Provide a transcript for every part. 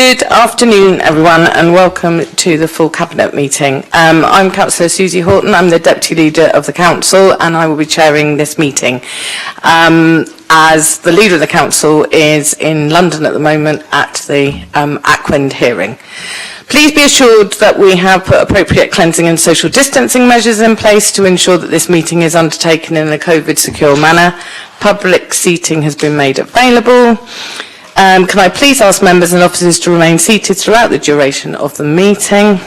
Good afternoon, everyone, and welcome to the full Cabinet meeting. I'm Councillor Susie Horton. I'm the Deputy Leader of the Council, and I will be chairing this meeting. As the Leader of the Council is in London at the moment at the Aquend hearing. Please be assured that we have put appropriate cleansing and social distancing measures in place to ensure that this meeting is undertaken in a COVID-secure manner. Public seating has been made available. Can I please ask members and officers to remain seated throughout the duration of the meeting?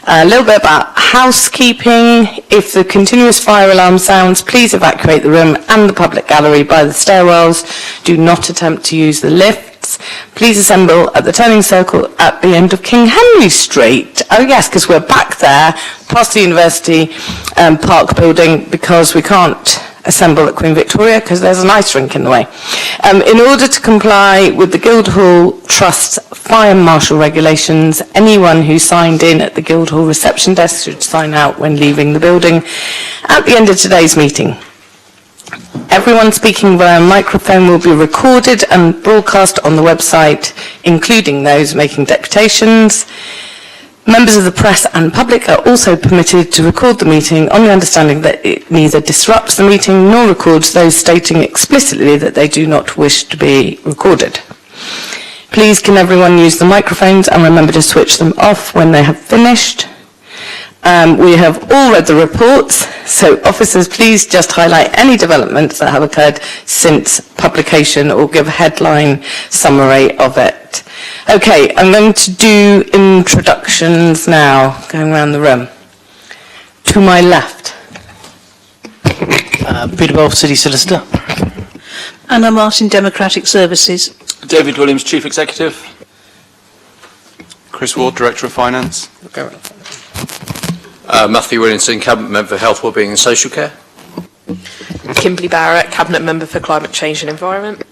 A little bit about housekeeping. If the continuous fire alarm sounds, please evacuate the room and the public gallery by the stairwells. Do not attempt to use the lifts. Please assemble at the turning circle at the end of King Henry Street. Oh yes, because we're back there, past the University Park building, because we can't assemble at Queen Victoria because there's an ice rink in the way. In order to comply with the Guildhall Trust's fire marshal regulations, anyone who signed in at the Guildhall reception desk should sign out when leaving the building at the end of today's meeting. Everyone speaking via microphone will be recorded and broadcast on the website, including those making deputations. Members of the press and public are also permitted to record the meeting on the understanding that it neither disrupts the meeting nor records those stating explicitly that they do not wish to be recorded. Please can everyone use the microphones and remember to switch them off when they have finished. We have all read the reports, so officers please just highlight any developments that have occurred since publication or give a headline summary of it. Okay, I'm going to do introductions now, going around the room. To my left. Peter Wolf, City Solicitor. Anna Martin, Democratic Services. David Williams, Chief Executive. Chris Ward, Director of Finance. Matthew Williamson, Cabinet Member for Health, Wellbeing and Social Care. Kimberly Barrett, Cabinet Member for Climate Change and Environment.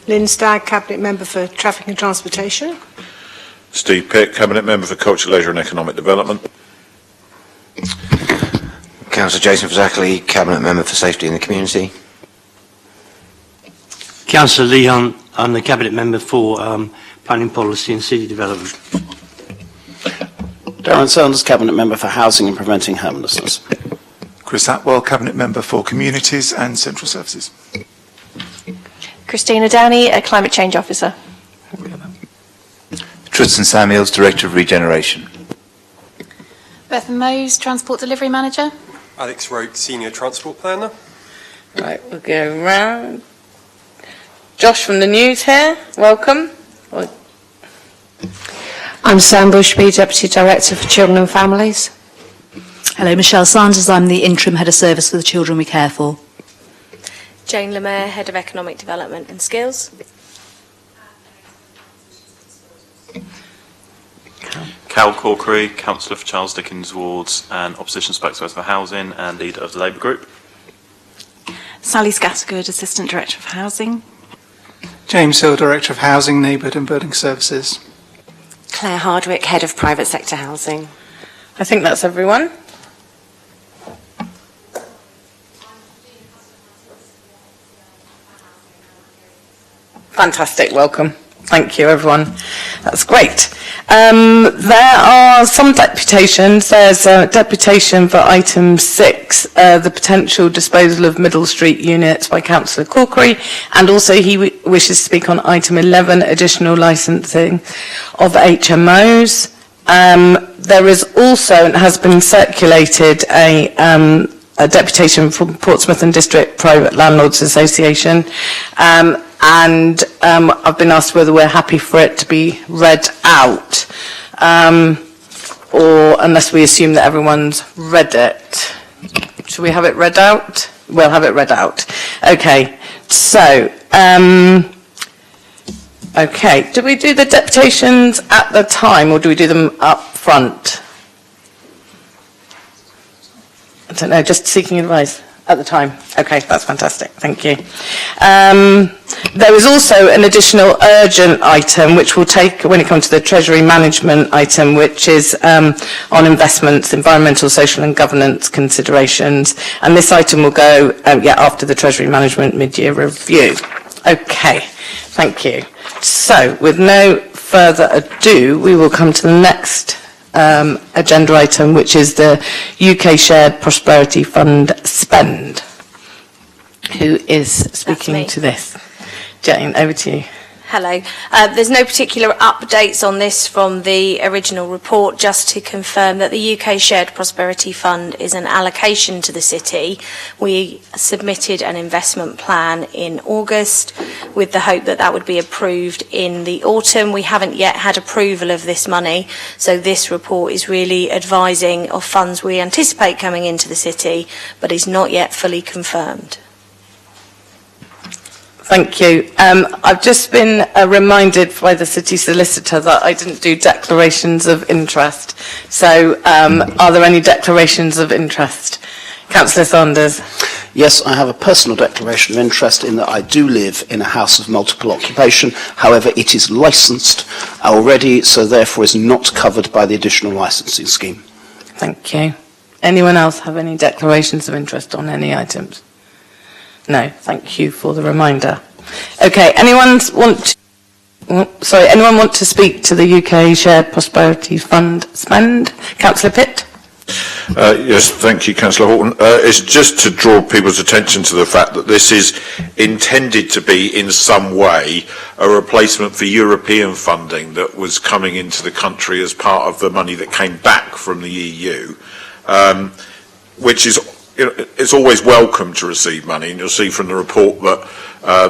Lynn Stagg, Cabinet Member for Traffic and Transportation. Steve Pitt, Cabinet Member for Culture, Leisure and Economic Development. Councillor Jason Fazakerley, Cabinet Member for Safety in the Community. Councillor Lee Hunt, I'm the Cabinet Member for Planning Policy and City Development. Darren Saunders, Cabinet Member for Housing and Preventing Homelessness. Chris Atwell, Cabinet Member for Communities and Central Services. Christina Downey, a Climate Change Officer. Tristan Samuels, Director of Regeneration. Bethan Mose, Transport Delivery Manager. Alex Roke, Senior Transport Planner. Right, we'll go round. Josh from the News here, welcome. I'm Sam Bushby, Deputy Director for Children and Families. Hello, Michelle Sanders. I'm the Interim Head of Service for the children we care for. Jane Lemaire, Head of Economic Development and Skills. Cal Corkery, Councillor for Charles Dickens Wards and Opposition Spokesperson for Housing and Leader of the Labour Group. Sally Scattergood, Assistant Director of Housing. James Hill, Director of Housing, Neighbourhood and Building Services. Claire Hardwick, Head of Private Sector Housing. I think that's everyone. Fantastic, welcome. Thank you, everyone. That's great. There are some deputations. There's a deputation for item 6, the potential disposal of Middle Street units by Councillor Corkery, and also he wishes to speak on item 11, additional licensing of HMOs. There is also, and has been circulated, a deputation from Portsmouth and District Private Landlords Association, and I've been asked whether we're happy for it to be read out, or unless we assume that everyone's read it. Should we have it read out? We'll have it read out. Okay, so, okay, do we do the deputations at the time, or do we do them up front? I don't know, just seeking advice at the time. Okay, that's fantastic. Thank you. There is also an additional urgent item which we'll take when it comes to the Treasury Management item, which is on investments, environmental, social and governance considerations. And this item will go after the Treasury Management mid-year review. Okay, thank you. So, with no further ado, we will come to the next agenda item, which is the UK Shared Prosperity Fund spend. Who is speaking to this? Jane, over to you. Hello. There's no particular updates on this from the original report, just to confirm that the UK Shared Prosperity Fund is an allocation to the city. We submitted an investment plan in August with the hope that that would be approved in the autumn. We haven't yet had approval of this money, so this report is really advising of funds we anticipate coming into the city, but is not yet fully confirmed. Thank you. I've just been reminded by the city solicitor that I didn't do declarations of interest. So are there any declarations of interest? Councillor Saunders. Yes, I have a personal declaration of interest in that I do live in a house of multiple occupation. However, it is licensed already, so therefore is not covered by the additional licensing scheme. Thank you. Anyone else have any declarations of interest on any items? No, thank you for the reminder. Okay, anyone want to speak to the UK Shared Prosperity Fund spend? Councillor Pitt? Yes, thank you, Councillor Horton. It's just to draw people's attention to the fact that this is intended to be, in some way, a replacement for European funding that was coming into the country as part of the money that came back from the EU, which is, it's always welcome to receive money, and you'll see from the report that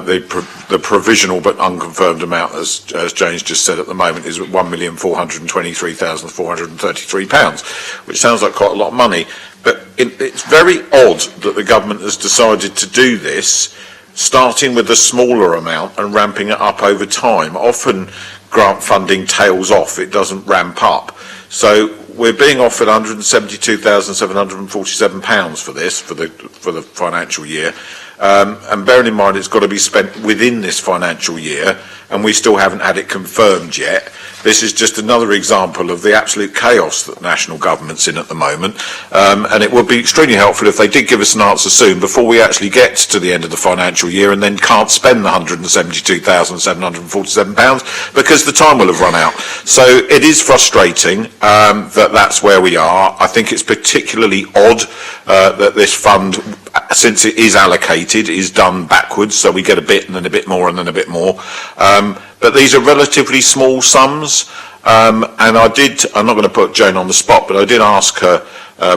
the provisional but unconfirmed amount, as James just said at the moment, is £1,423,433, which sounds like quite a lot of money. But it's very odd that the government has decided to do this, starting with a smaller amount and ramping it up over time. Often grant funding tails off, it doesn't ramp up. So we're being offered £172,747 for this, for the financial year. And bearing in mind it's got to be spent within this financial year, and we still haven't had it confirmed yet. This is just another example of the absolute chaos that national government's in at the moment, and it would be extremely helpful if they did give us an answer soon, before we actually get to the end of the financial year and then can't spend the £172,747 because the time will have run out. So it is frustrating that that's where we are. I think it's particularly odd that this fund, since it is allocated, is done backwards, so we get a bit and then a bit more and then a bit more. But these are relatively small sums, and I'm not going to put Jane on the spot, but I did ask her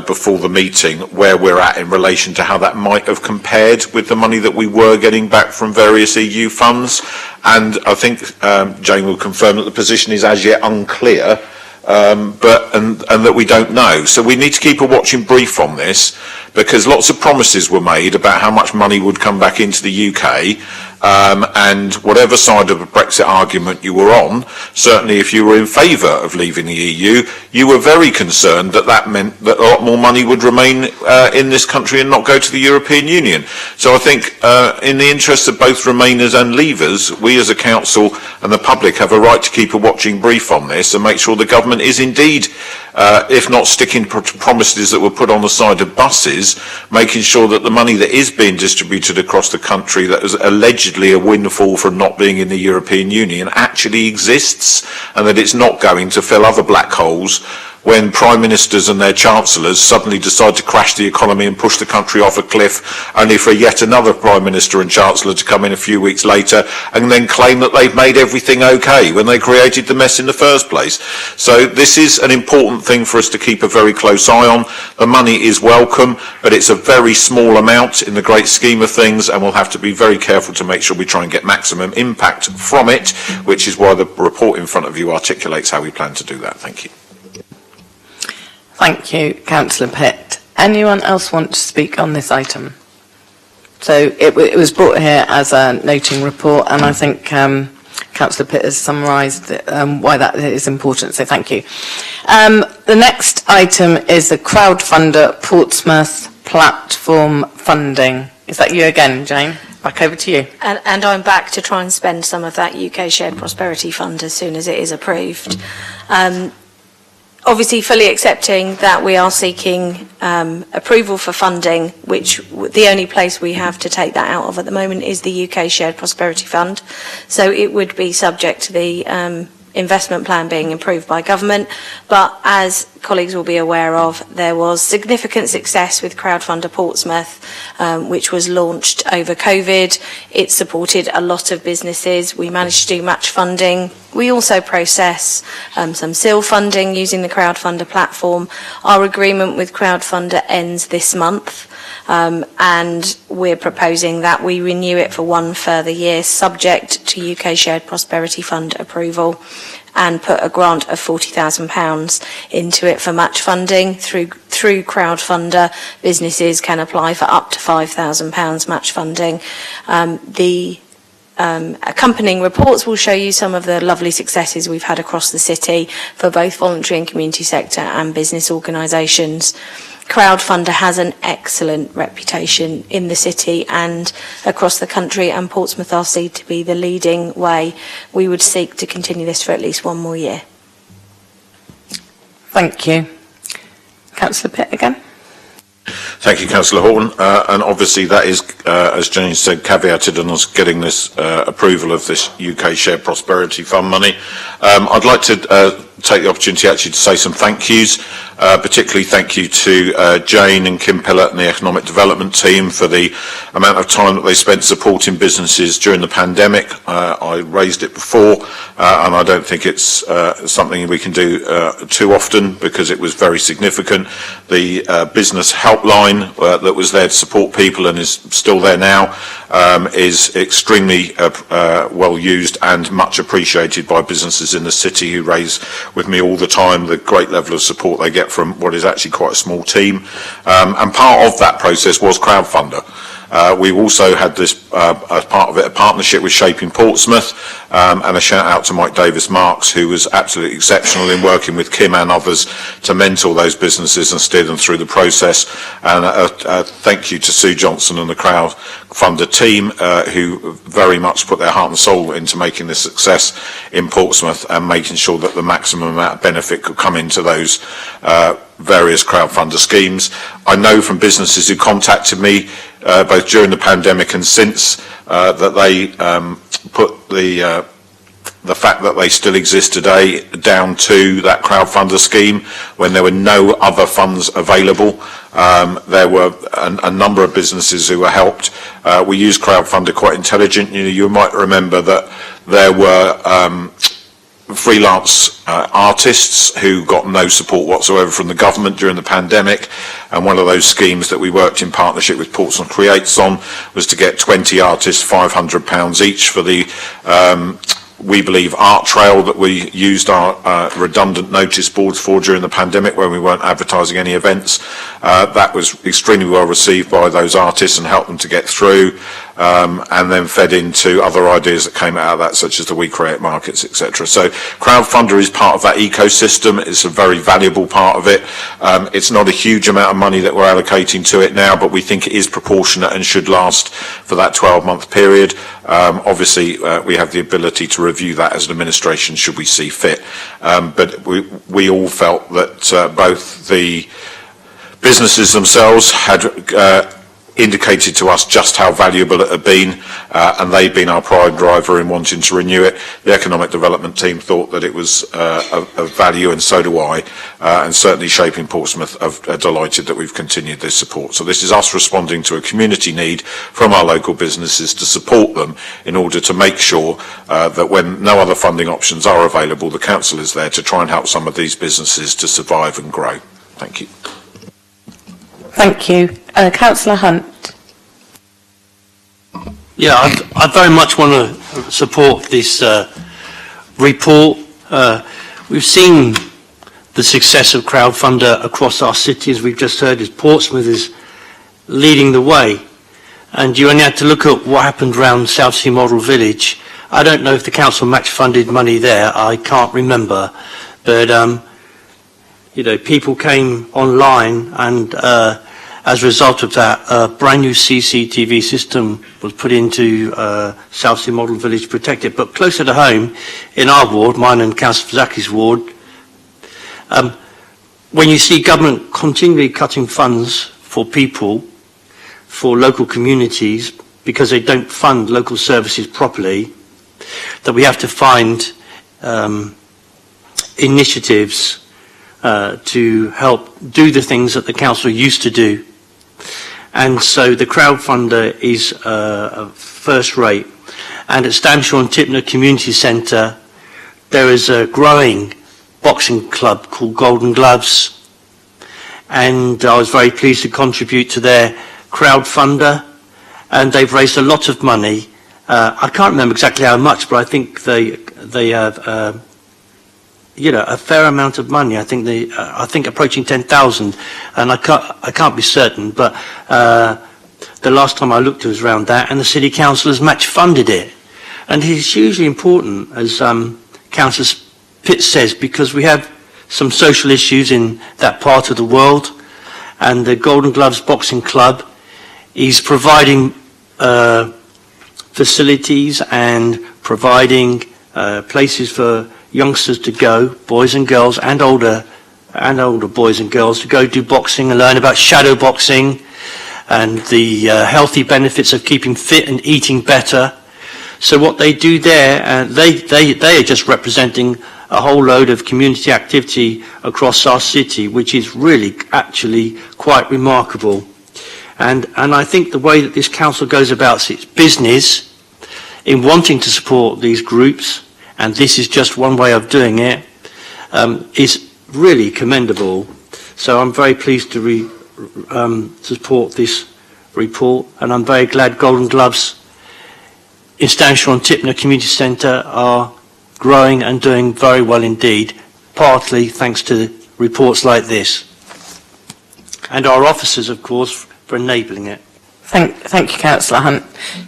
before the meeting where we're at in relation to how that might have compared with the money that we were getting back from various EU funds, and I think Jane will confirm that the position is as yet unclear, and that we don't know. So we need to keep a watching brief on this, because lots of promises were made about how much money would come back into the UK, and whatever side of the Brexit argument you were on, certainly if you were in favour of leaving the EU, you were very concerned that that meant that a lot more money would remain in this country and not go to the European Union. So I think in the interests of both Remainers and Leavers, we as a council and the public have a right to keep a watching brief on this and make sure the government is indeed, if not sticking to promises that were put on the side of buses, making sure that the money that is being distributed across the country that was allegedly a windfall from not being in the European Union actually exists, and that it's not going to fill other black holes when Prime Ministers and their Chancellors suddenly decide to crash the economy and push the country off a cliff, only for yet another Prime Minister and Chancellor to come in a few weeks later and then claim that they've made everything okay when they created the mess in the first place. So this is an important thing for us to keep a very close eye on. The money is welcome, but it's a very small amount in the great scheme of things, and we'll have to be very careful to make sure we try and get maximum impact from it, which is why the report in front of you articulates how we plan to do that. Thank you. Thank you, Councillor Pitt. Anyone else want to speak on this item? So it was brought here as a noting report, and I think Councillor Pitt has summarised why that is important, so thank you. The next item is the crowdfunder Portsmouth platform funding. Is that you again, Jane? Back over to you. And I'm back to try and spend some of that UK Shared Prosperity Fund as soon as it is approved. Obviously fully accepting that we are seeking approval for funding, which the only place we have to take that out of at the moment is the UK Shared Prosperity Fund. So it would be subject to the investment plan being approved by government, but as colleagues will be aware of, there was significant success with Crowdfunder Portsmouth, which was launched over COVID. It supported a lot of businesses. We managed to do match funding. We also process some SIL funding using the Crowdfunder platform. Our agreement with Crowdfunder ends this month. And we're proposing that we renew it for one further year, subject to UK Shared Prosperity Fund approval, and put a grant of £40,000 into it for match funding. Through Crowdfunder, businesses can apply for up to £5,000 match funding. The accompanying reports will show you some of the lovely successes we've had across the city for both voluntary and community sector and business organisations. Crowdfunder has an excellent reputation in the city and across the country, and Portsmouth are seen to be the leading way. We would seek to continue this for at least one more year. Thank you. Councillor Pitt again. Thank you, Councillor Horton. And obviously that is, as Jane said, caveated on us getting this approval of this UK Shared Prosperity Fund money. I'd like to take the opportunity actually to say some thank yous, particularly thank you to Jane and Kim Pillett and the Economic Development team for the amount of time that they spent supporting businesses during the pandemic. I raised it before, and I don't think it's something we can do too often because it was very significant. The business helpline that was there to support people and is still there now is extremely well used and much appreciated by businesses in the city who raise with me all the time the great level of support they get from what is actually quite a small team. And part of that process was Crowdfunder. We also had this, as part of it, a partnership with Shaping Portsmouth, and a shout out to Mike Davis-Marks, who was absolutely exceptional in working with Kim and others to mentor those businesses and steer them through the process. And thank you to Sue Johnson and the Crowdfunder team, who very much put their heart and soul into making this success in Portsmouth and making sure that the maximum amount of benefit could come into those various Crowdfunder schemes. I know from businesses who contacted me both during the pandemic and since that they put the fact that they still exist today down to that Crowdfunder scheme when there were no other funds available. There were a number of businesses who were helped. We use Crowdfunder quite intelligent. You might remember that there were freelance artists who got no support whatsoever from the government during the pandemic, and one of those schemes that we worked in partnership with Portsmouth Creates on was to get 20 artists £500 each for the We Believe art trail that we used our redundant notice boards for during the pandemic when we weren't advertising any events. That was extremely well received by those artists and helped them to get through, and then fed into other ideas that came out of that, such as the We Create Markets, etc. So Crowdfunder is part of that ecosystem. It's a very valuable part of it. It's not a huge amount of money that we're allocating to it now, but we think it is proportionate and should last for that 12-month period. Obviously, we have the ability to review that as an administration should we see fit. But we all felt that both the businesses themselves had indicated to us just how valuable it had been, and they'd been our prime driver in wanting to renew it. The Economic Development team thought that it was of value, and so do I, and certainly Shaping Portsmouth are delighted that we've continued this support. So this is us responding to a community need from our local businesses to support them in order to make sure that when no other funding options are available, the council is there to try and help some of these businesses to survive and grow. Thank you. Thank you. Councillor Hunt. Yeah, I very much want to support this report. We've seen the success of Crowdfunder across our city, as we've just heard, as Portsmouth is leading the way. And you only had to look at what happened around Southsea Model Village. I don't know if the council match funded money there, I can't remember. But, you know, people came online, and as a result of that, a brand new CCTV system was put into Southsea Model Village to protect it. But closer to home, in our ward, mine and Councillor Zaki's ward, when you see government continually cutting funds for people, for local communities, because they don't fund local services properly, that we have to find initiatives to help do the things that the council used to do. And so the crowdfunder is first rate. And at Stanshaw and Tipner Community Centre, there is a growing boxing club called Golden Gloves. And I was very pleased to contribute to their crowdfunder. And they've raised a lot of money. I can't remember exactly how much, but I think they have, a fair amount of money. I think approaching 10,000, and I can't be certain, but the last time I looked it was around that, and the city council has match funded it, and it's hugely important, as Councillor Pitts says, because we have some social issues in that part of the world, and the Golden Gloves Boxing Club is providing facilities and providing places for youngsters to go, boys and girls, and older boys and girls to go do boxing and learn about shadow boxing and the healthy benefits of keeping fit and eating better. So what they do there, they are just representing a whole load of community activity across our city, which is really actually quite remarkable. And I think the way that this council goes about its business in wanting to support these groups, and this is just one way of doing it, is really commendable. So I'm very pleased to support this report, and I'm very glad Golden Gloves in Stanshaw and Tipner Community Centre are growing and doing very well indeed, partly thanks to reports like this. And our officers, of course, for enabling it. Thank you, Councillor Hunt.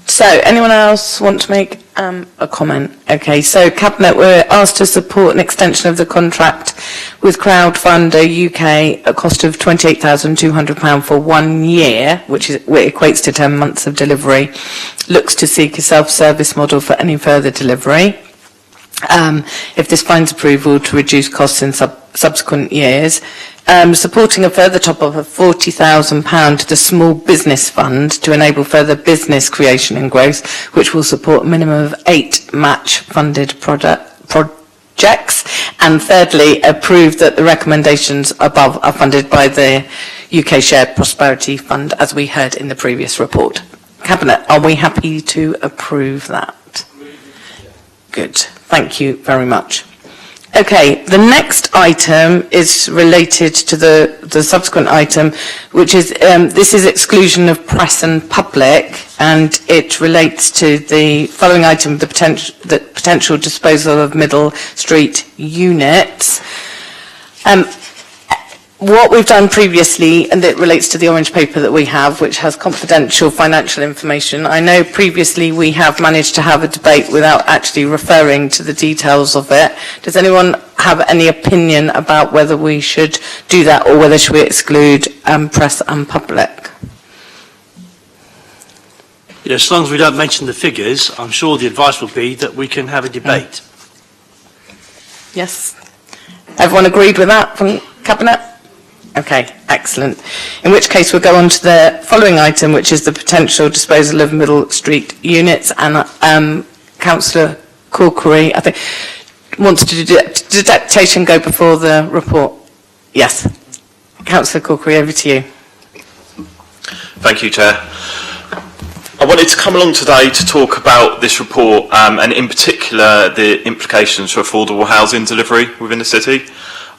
So, anyone else want to make a comment? Okay, so Cabinet were asked to support an extension of the contract with Crowdfunder UK at a cost of £28,200 for 1 year, which equates to 10 months of delivery. Looks to seek a self-service model for any further delivery. If this finds approval, to reduce costs in subsequent years. Supporting a further top-up of £40,000 to the Small Business Fund to enable further business creation and growth, which will support a minimum of 8 match-funded projects. And thirdly, approve that the recommendations above are funded by the UK Shared Prosperity Fund, as we heard in the previous report. Cabinet, are we happy to approve that? Good. Thank you very much. Okay, the next item is related to the subsequent item, which is, this is exclusion of press and public, and it relates to the following item, the potential disposal of Middle Street units. What we've done previously, and it relates to the orange paper that we have, which has confidential financial information. I know previously we have managed to have a debate without actually referring to the details of it. Does anyone have any opinion about whether we should do that, or whether should we exclude press and public? Yeah, as long as we don't mention the figures, I'm sure the advice will be that we can have a debate. Yes. Everyone agreed with that from Cabinet? Okay, excellent. In which case we'll go on to the following item, which is the potential disposal of Middle Street units, and Councillor Corkery, I think, wants to do deduction go before the report. Yes. Councillor Corkery, over to you. Thank you, Chair. I wanted to come along today to talk about this report, and in particular the implications for affordable housing delivery within the city.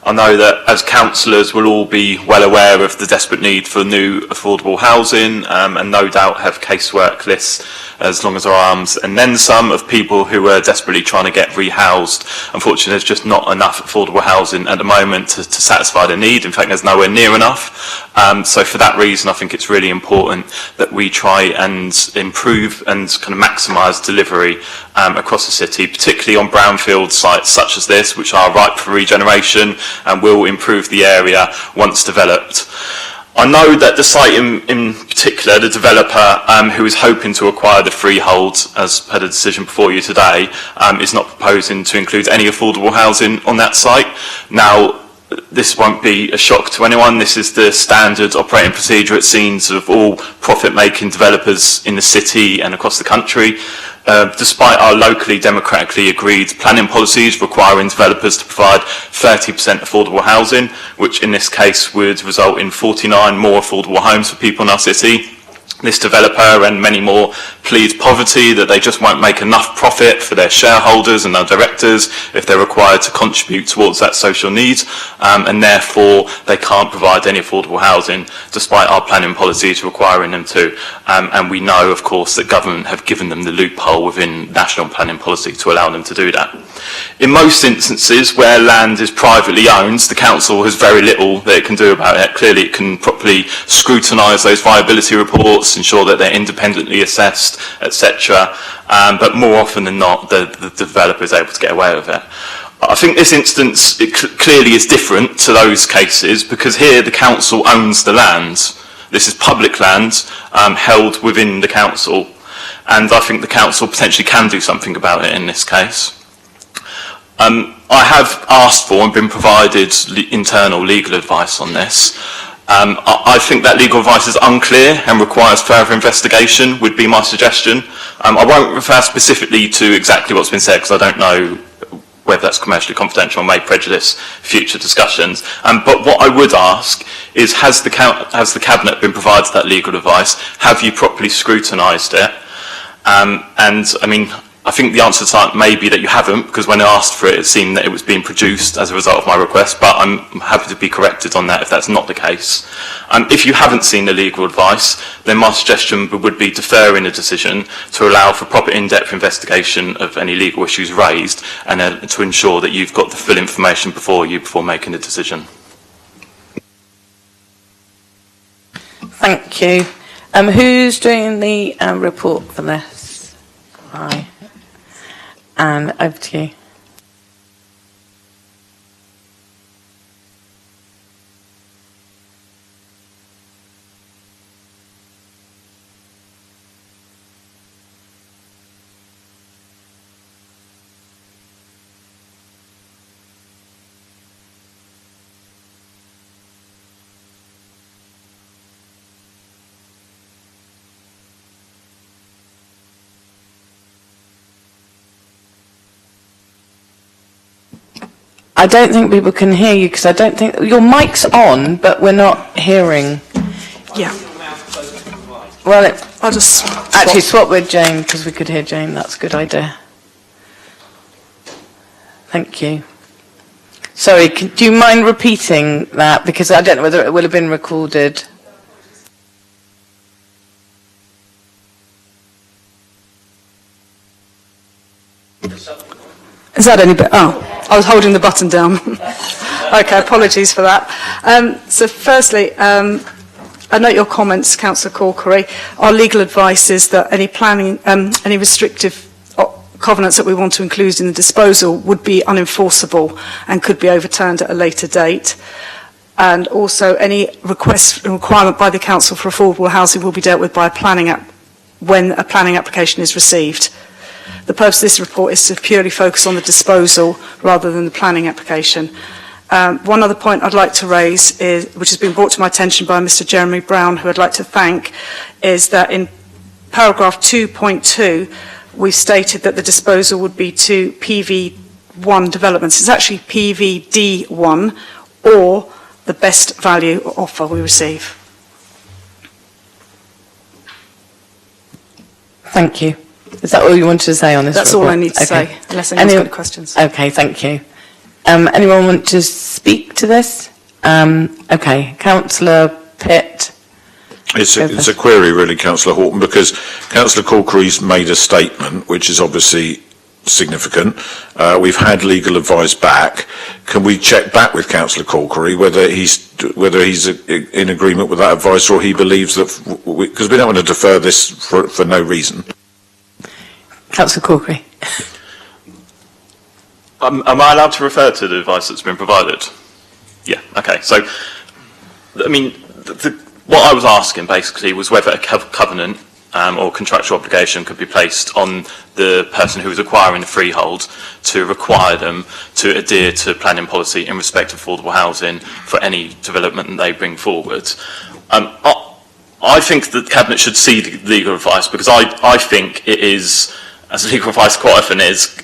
I know that as councillors we'll all be well aware of the desperate need for new affordable housing, and no doubt have casework lists as long as our arms and then some of people who are desperately trying to get rehoused. Unfortunately, there's just not enough affordable housing at the moment to satisfy the need. In fact, there's nowhere near enough. So for that reason, I think it's really important that we try and improve and kind of maximise delivery across the city, particularly on brownfield sites such as this, which are ripe for regeneration and will improve the area once developed. I know that the site in particular, the developer who is hoping to acquire the freehold, as per the decision before you today, is not proposing to include any affordable housing on that site. Now, this won't be a shock to anyone. This is the standard operating procedure, it seems, of all profit-making developers in the city and across the country. Despite our locally democratically agreed planning policies requiring developers to provide 30% affordable housing, which in this case would result in 49 more affordable homes for people in our city, this developer and many more plead poverty, that they just won't make enough profit for their shareholders and their directors if they're required to contribute towards that social need, and therefore they can't provide any affordable housing despite our planning policies requiring them to. And we know, of course, that government have given them the loophole within national planning policy to allow them to do that. In most instances where land is privately owned, the council has very little that it can do about it. Clearly it can properly scrutinise those viability reports, ensure that they're independently assessed, etc. But more often than not, the developer is able to get away with it. I think this instance clearly is different to those cases because here the council owns the land. This is public land held within the council, and I think the council potentially can do something about it in this case. I have asked for and been provided internal legal advice on this. I think that legal advice is unclear and requires further investigation, would be my suggestion. I won't refer specifically to exactly what's been said because I don't know whether that's commercially confidential or may prejudice future discussions. But what I would ask is, has the Cabinet been provided that legal advice? Have you properly scrutinised it? And I mean, I think the answer to that may be that you haven't, because when I asked for it, it seemed that it was being produced as a result of my request, but I'm happy to be corrected on that if that's not the case. If you haven't seen the legal advice, then my suggestion would be deferring a decision to allow for proper in-depth investigation of any legal issues raised and to ensure that you've got the full information before making a decision. Thank you. Who's doing the report for this? Hi. And over to you. I don't think people can hear you because I don't think your mic's on, but we're not hearing. Yeah. Well, I'll just actually swap with Jane because we could hear Jane. That's a good idea. Thank you. Sorry, do you mind repeating that? Because I don't know whether it will have been recorded. Is that any better? Oh, I was holding the button down. Okay, apologies for that. So firstly, I note your comments, Councillor Corkery. Our legal advice is that any planning, any restrictive covenants that we want to include in the disposal would be unenforceable and could be overturned at a later date. And also any requirement by the Council for affordable housing will be dealt with by a planning when a planning application is received. The purpose of this report is to purely focus on the disposal rather than the planning application. One other point I'd like to raise, which has been brought to my attention by Mr. Jeremy Brown, who I'd like to thank, is that in paragraph 2.2, we've stated that the disposal would be to PV1 developments. It's actually PVD1 or the best value offer we receive. Thank you. Is that all you wanted to say on this That's report? all I need to say, unless anyone's got questions. Okay, thank you. Anyone want to speak to this? Okay, Councillor Pitt. It's a query really, Councillor Horton, because Councillor Corkery's made a statement which is obviously significant. We've had legal advice back. Can we check back with Councillor Corkery whether he's in agreement with that advice, or he believes that, because we don't want to defer this for no reason. Councillor Corkery. Am I allowed to refer to the advice that's been provided? Yeah, okay. So, I mean, what I was asking basically was whether a covenant or contractual obligation could be placed on the person who is acquiring the freehold to require them to adhere to planning policy in respect of affordable housing for any development that they bring forward. I think that the Cabinet should see the legal advice, because I think it is, as legal advice quite often is,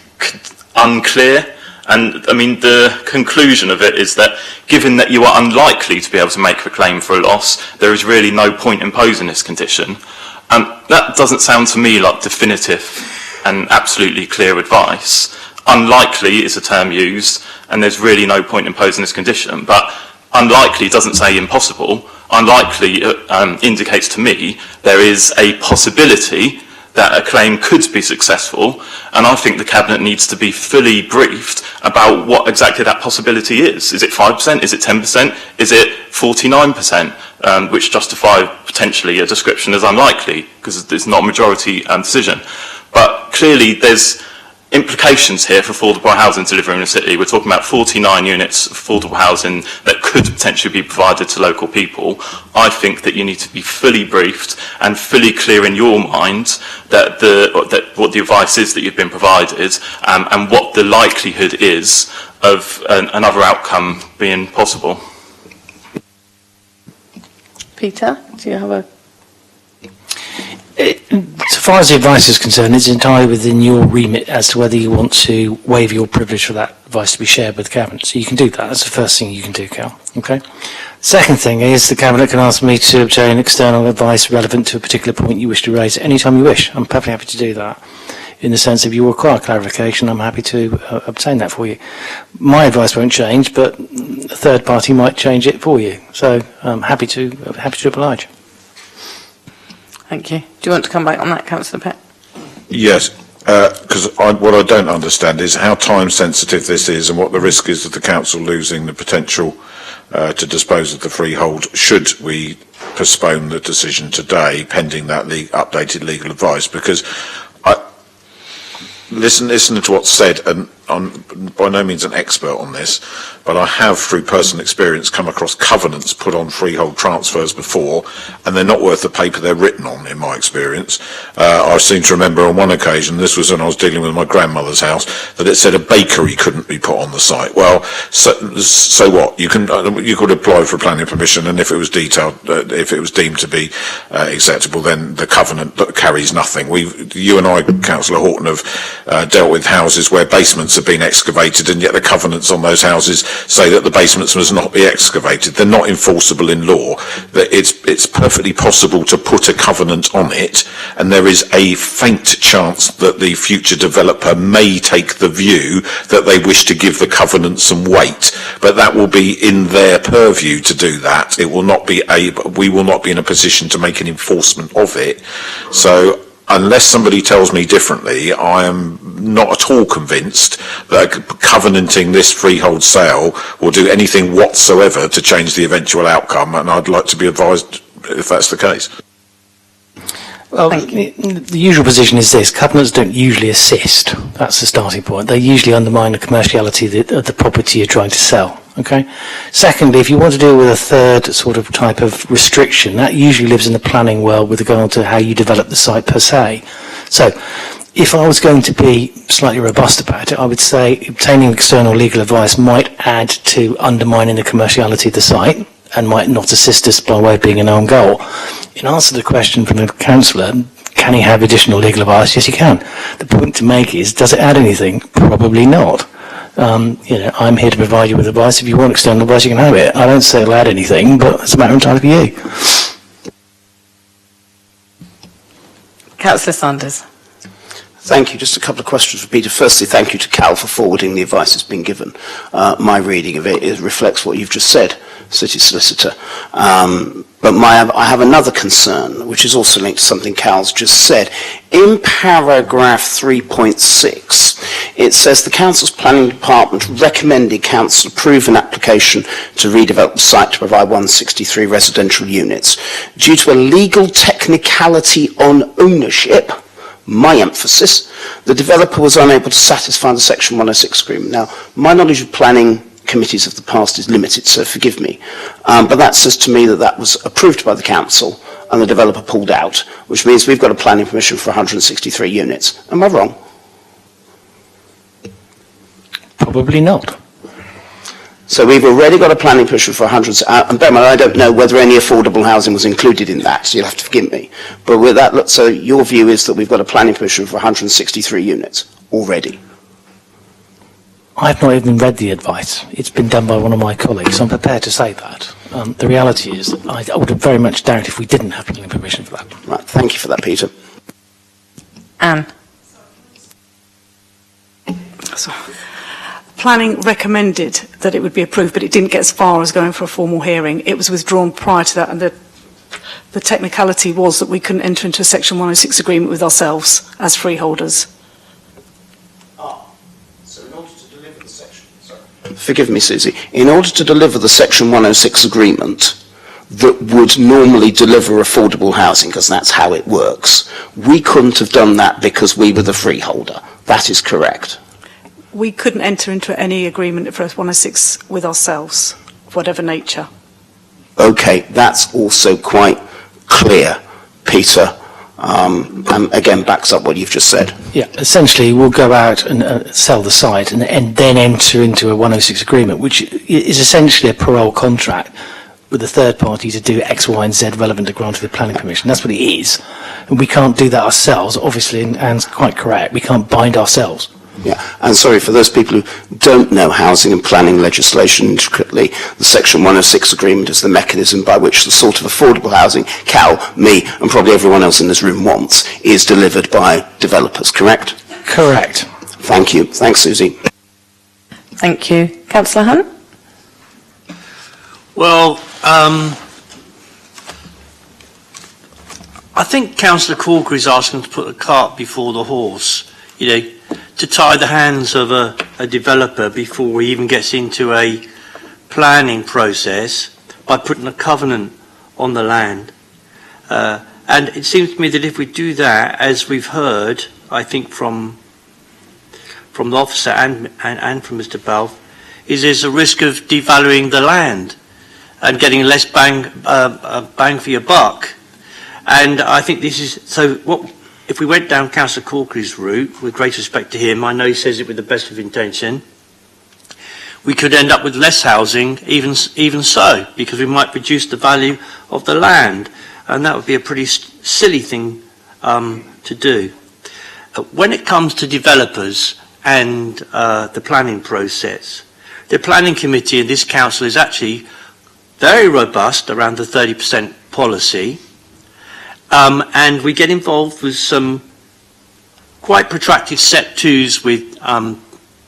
unclear. And I mean, the conclusion of it is that given that you are unlikely to be able to make a claim for a loss, there is really no point imposing this condition. That doesn't sound to me like definitive and absolutely clear advice. Unlikely is a term used, and there's really no point imposing this condition. But unlikely doesn't say impossible. Unlikely indicates to me there is a possibility that a claim could be successful, and I think the Cabinet needs to be fully briefed about what exactly that possibility is. Is it 5%? Is it 10%? Is it 49%, which justify potentially a description as unlikely, because it's not a majority decision. But clearly there's implications here for affordable housing delivery in the city. We're talking about 49 units of affordable housing that could potentially be provided to local people. I think that you need to be fully briefed and fully clear in your mind that what the advice is that you've been provided, and what the likelihood is of another outcome being possible. Peter, do you have a... So far as the advice is concerned, it's entirely within your remit as to whether you want to waive your privilege for that advice to be shared with the Cabinet. So you can do that. That's the first thing you can do, Cal. Okay. Second thing is the Cabinet can ask me to obtain external advice relevant to a particular point you wish to raise at any time you wish. I'm perfectly happy to do that. In the sense if you require clarification, I'm happy to obtain that for you. My advice won't change, but a third party might change it for you. So I'm happy to oblige. Thank you. Do you want to come back on that, Councillor Peck? Yes, because what I don't understand is how time sensitive this is and what the risk is of the council losing the potential to dispose of the freehold should we postpone the decision today pending that updated legal advice. Because listening to what's said, and I'm by no means an expert on this, but I have, through personal experience, come across covenants put on freehold transfers before, and they're not worth the paper they're written on, in my experience. I seem to remember on one occasion, this was when I was dealing with my grandmother's house, that it said a bakery couldn't be put on the site. Well, so what? You could apply for planning permission, and if it was detailed, if it was deemed to be acceptable, then the covenant carries nothing. You and I, Councillor Horton, have dealt with houses where basements have been excavated, and yet the covenants on those houses say that the basements must not be excavated. They're not enforceable in law. That it's perfectly possible to put a covenant on it, and there is a faint chance that the future developer may take the view that they wish to give the covenant some weight, but that will be in their purview to do that. It will not be we will not be in a position to make an enforcement of it. So unless somebody tells me differently, I am not at all convinced that covenanting this freehold sale will do anything whatsoever to change the eventual outcome, and I'd like to be advised if that's the case. Well, the usual position is this: covenants don't usually assist. That's the starting point. They usually undermine the commerciality of the property you're trying to sell. Okay. Secondly, if you want to deal with a third sort of type of restriction, that usually lives in the planning world with regard to how you develop the site per se. So, if I was going to be slightly robust about it, I would say obtaining external legal advice might add to undermining the commerciality of the site and might not assist us by way of being an own goal. In answer to the question from the councillor, can he have additional legal advice? Yes, he can. The point to make is, does it add anything? Probably not. I'm here to provide you with advice. If you want external advice, you can have it. I don't say it'll add anything, but it's a matter of time for you. Councillor Sanders. Thank you. Just a couple of questions for Peter. Firstly, thank you to Cal for forwarding the advice that's been given. My reading of it reflects what you've just said, City Solicitor. But I have another concern, which is also linked to something Cal's just said. In paragraph 3.6, it says the Council's Planning Department recommended Council approve an application to redevelop the site to provide 163 residential units. Due to a legal technicality on ownership, my emphasis, the developer was unable to satisfy the Section 106 agreement. Now, my knowledge of planning committees of the past is limited, so forgive me. But that says to me that that was approved by the council and the developer pulled out, which means we've got a planning permission for 163 units. Am I wrong? Probably not. So we've already got a planning permission for 100, and bear in mind, I don't know whether any affordable housing was included in that, so you'll have to forgive me. But with that, so your view is that we've got a planning permission for 163 units already? I've not even read the advice. It's been done by one of my colleagues. I'm prepared to say that. The reality is, I would very much doubt if we didn't have planning permission for that. Right, thank you for that, Peter. Anne. So, planning recommended that it would be approved, but it didn't get as far as going for a formal hearing. It was withdrawn prior to that, and the technicality was that we couldn't enter into a Section 106 agreement with ourselves as freeholders. So in order to deliver the section... Forgive me, Susie. In order to deliver the Section 106 agreement that would normally deliver affordable housing, because that's how it works, we couldn't have done that because we were the freeholder. That is correct. We couldn't enter into any agreement for 106 with ourselves, of whatever nature. Okay, that's also quite clear, Peter, and again backs up what you've just said. Yeah, essentially we'll go out and sell the site and then enter into a 106 agreement, which is essentially a parole contract with a third party to do X, Y and Z relevant to granting the planning permission. That's what it is. And we can't do that ourselves, obviously, and Anne's quite correct. We can't bind ourselves. Yeah, and sorry, for those people who don't know housing and planning legislation intricately, the Section 106 agreement is the mechanism by which the sort of affordable housing Cal, me, and probably everyone else in this room wants is delivered by developers, correct? Correct. Thank you. Thanks, Susie. Thank you. Councillor Hunt? Well, I think Councillor Corker is asking to put the cart before the horse, you know, to tie the hands of a developer before he even gets into a planning process by putting a covenant on the land. And it seems to me that if we do that, as we've heard, I think from the officer and from Mr. Balfe, is there's a risk of devaluing the land and getting less bang for your buck. And I think this is, so what, if we went down Councillor Corkery's route, with great respect to him, I know he says it with the best of intention, we could end up with less housing, even so, because we might reduce the value of the land, and that would be a pretty silly thing to do. When it comes to developers and the planning process, the planning committee in this council is actually very robust around the 30% policy. And we get involved with some quite protracted set twos with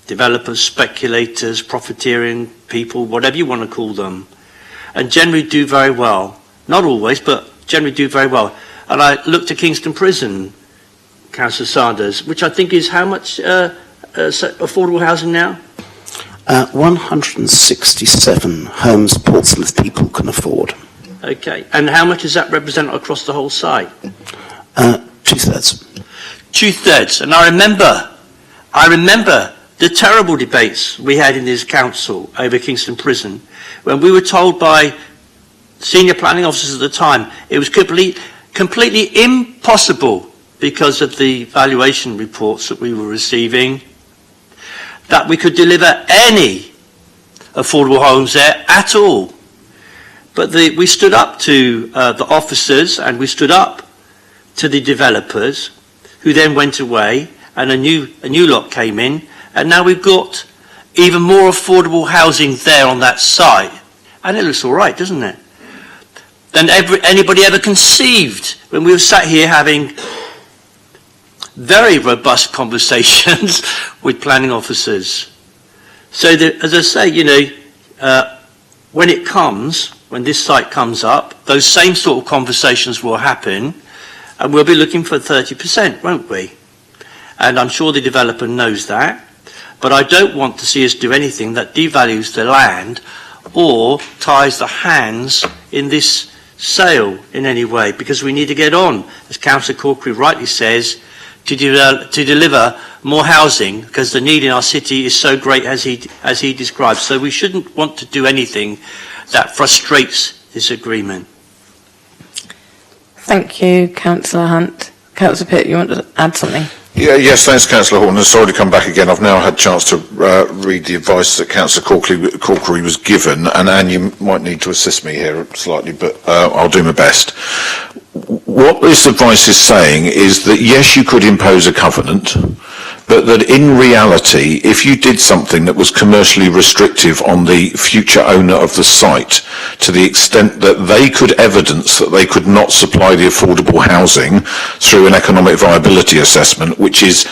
developers, speculators, profiteering people, whatever you want to call them, and generally do very well. Not always, but generally do very well. And I looked at Kingston Prison, Councillor Sanders, which I think is how much affordable housing now? 167 homes Portsmouth people can afford. Okay, and how much does that represent across the whole site? 2/3. 2/3, and I remember the terrible debates we had in this council over Kingston Prison, when we were told by senior planning officers at the time it was completely impossible, because of the valuation reports that we were receiving, that we could deliver any affordable homes there at all. But we stood up to the officers, and we stood up to the developers, who then went away, and a new lot came in, and now we've got even more affordable housing there on that site, and it looks all right, doesn't it? Than anybody ever conceived when we were sat here having very robust conversations with planning officers. So that, as I say, you know, when this site comes up, those same sort of conversations will happen, and we'll be looking for 30%, won't we? And I'm sure the developer knows that, but I don't want to see us do anything that devalues the land or ties the hands in this sale in any way, because we need to get on, as Councillor Corkery rightly says, to deliver more housing, because the need in our city is so great as he describes. So we shouldn't want to do anything that frustrates this agreement. Thank you, Councillor Hunt. Councillor Pitt, you want to add something? Yeah, yes, thanks, Councillor Horton. Sorry to come back again. I've now had a chance to read the advice that Councillor Corkery was given, and Anne, you might need to assist me here slightly, but I'll do my best. What this advice is saying is that, yes, you could impose a covenant, but that in reality, if you did something that was commercially restrictive on the future owner of the site, to the extent that they could evidence that they could not supply the affordable housing through an economic viability assessment, which is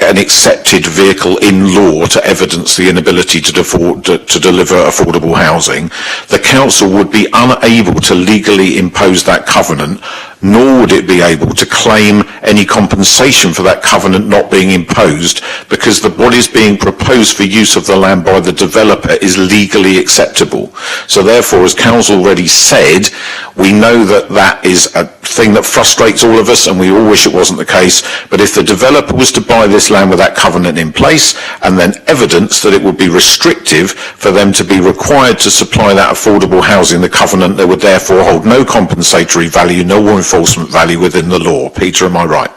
an accepted vehicle in law to evidence the inability to deliver affordable housing, the council would be unable to legally impose that covenant, nor would it be able to claim any compensation for that covenant not being imposed, because what is being proposed for use of the land by the developer is legally acceptable. So therefore, as council already said, we know that that is a thing that frustrates all of us, and we all wish it wasn't the case. But if the developer was to buy this land with that covenant in place, and then evidence that it would be restrictive for them to be required to supply that affordable housing, the covenant that would therefore hold no compensatory value, no enforcement value within the law. Peter, am I right?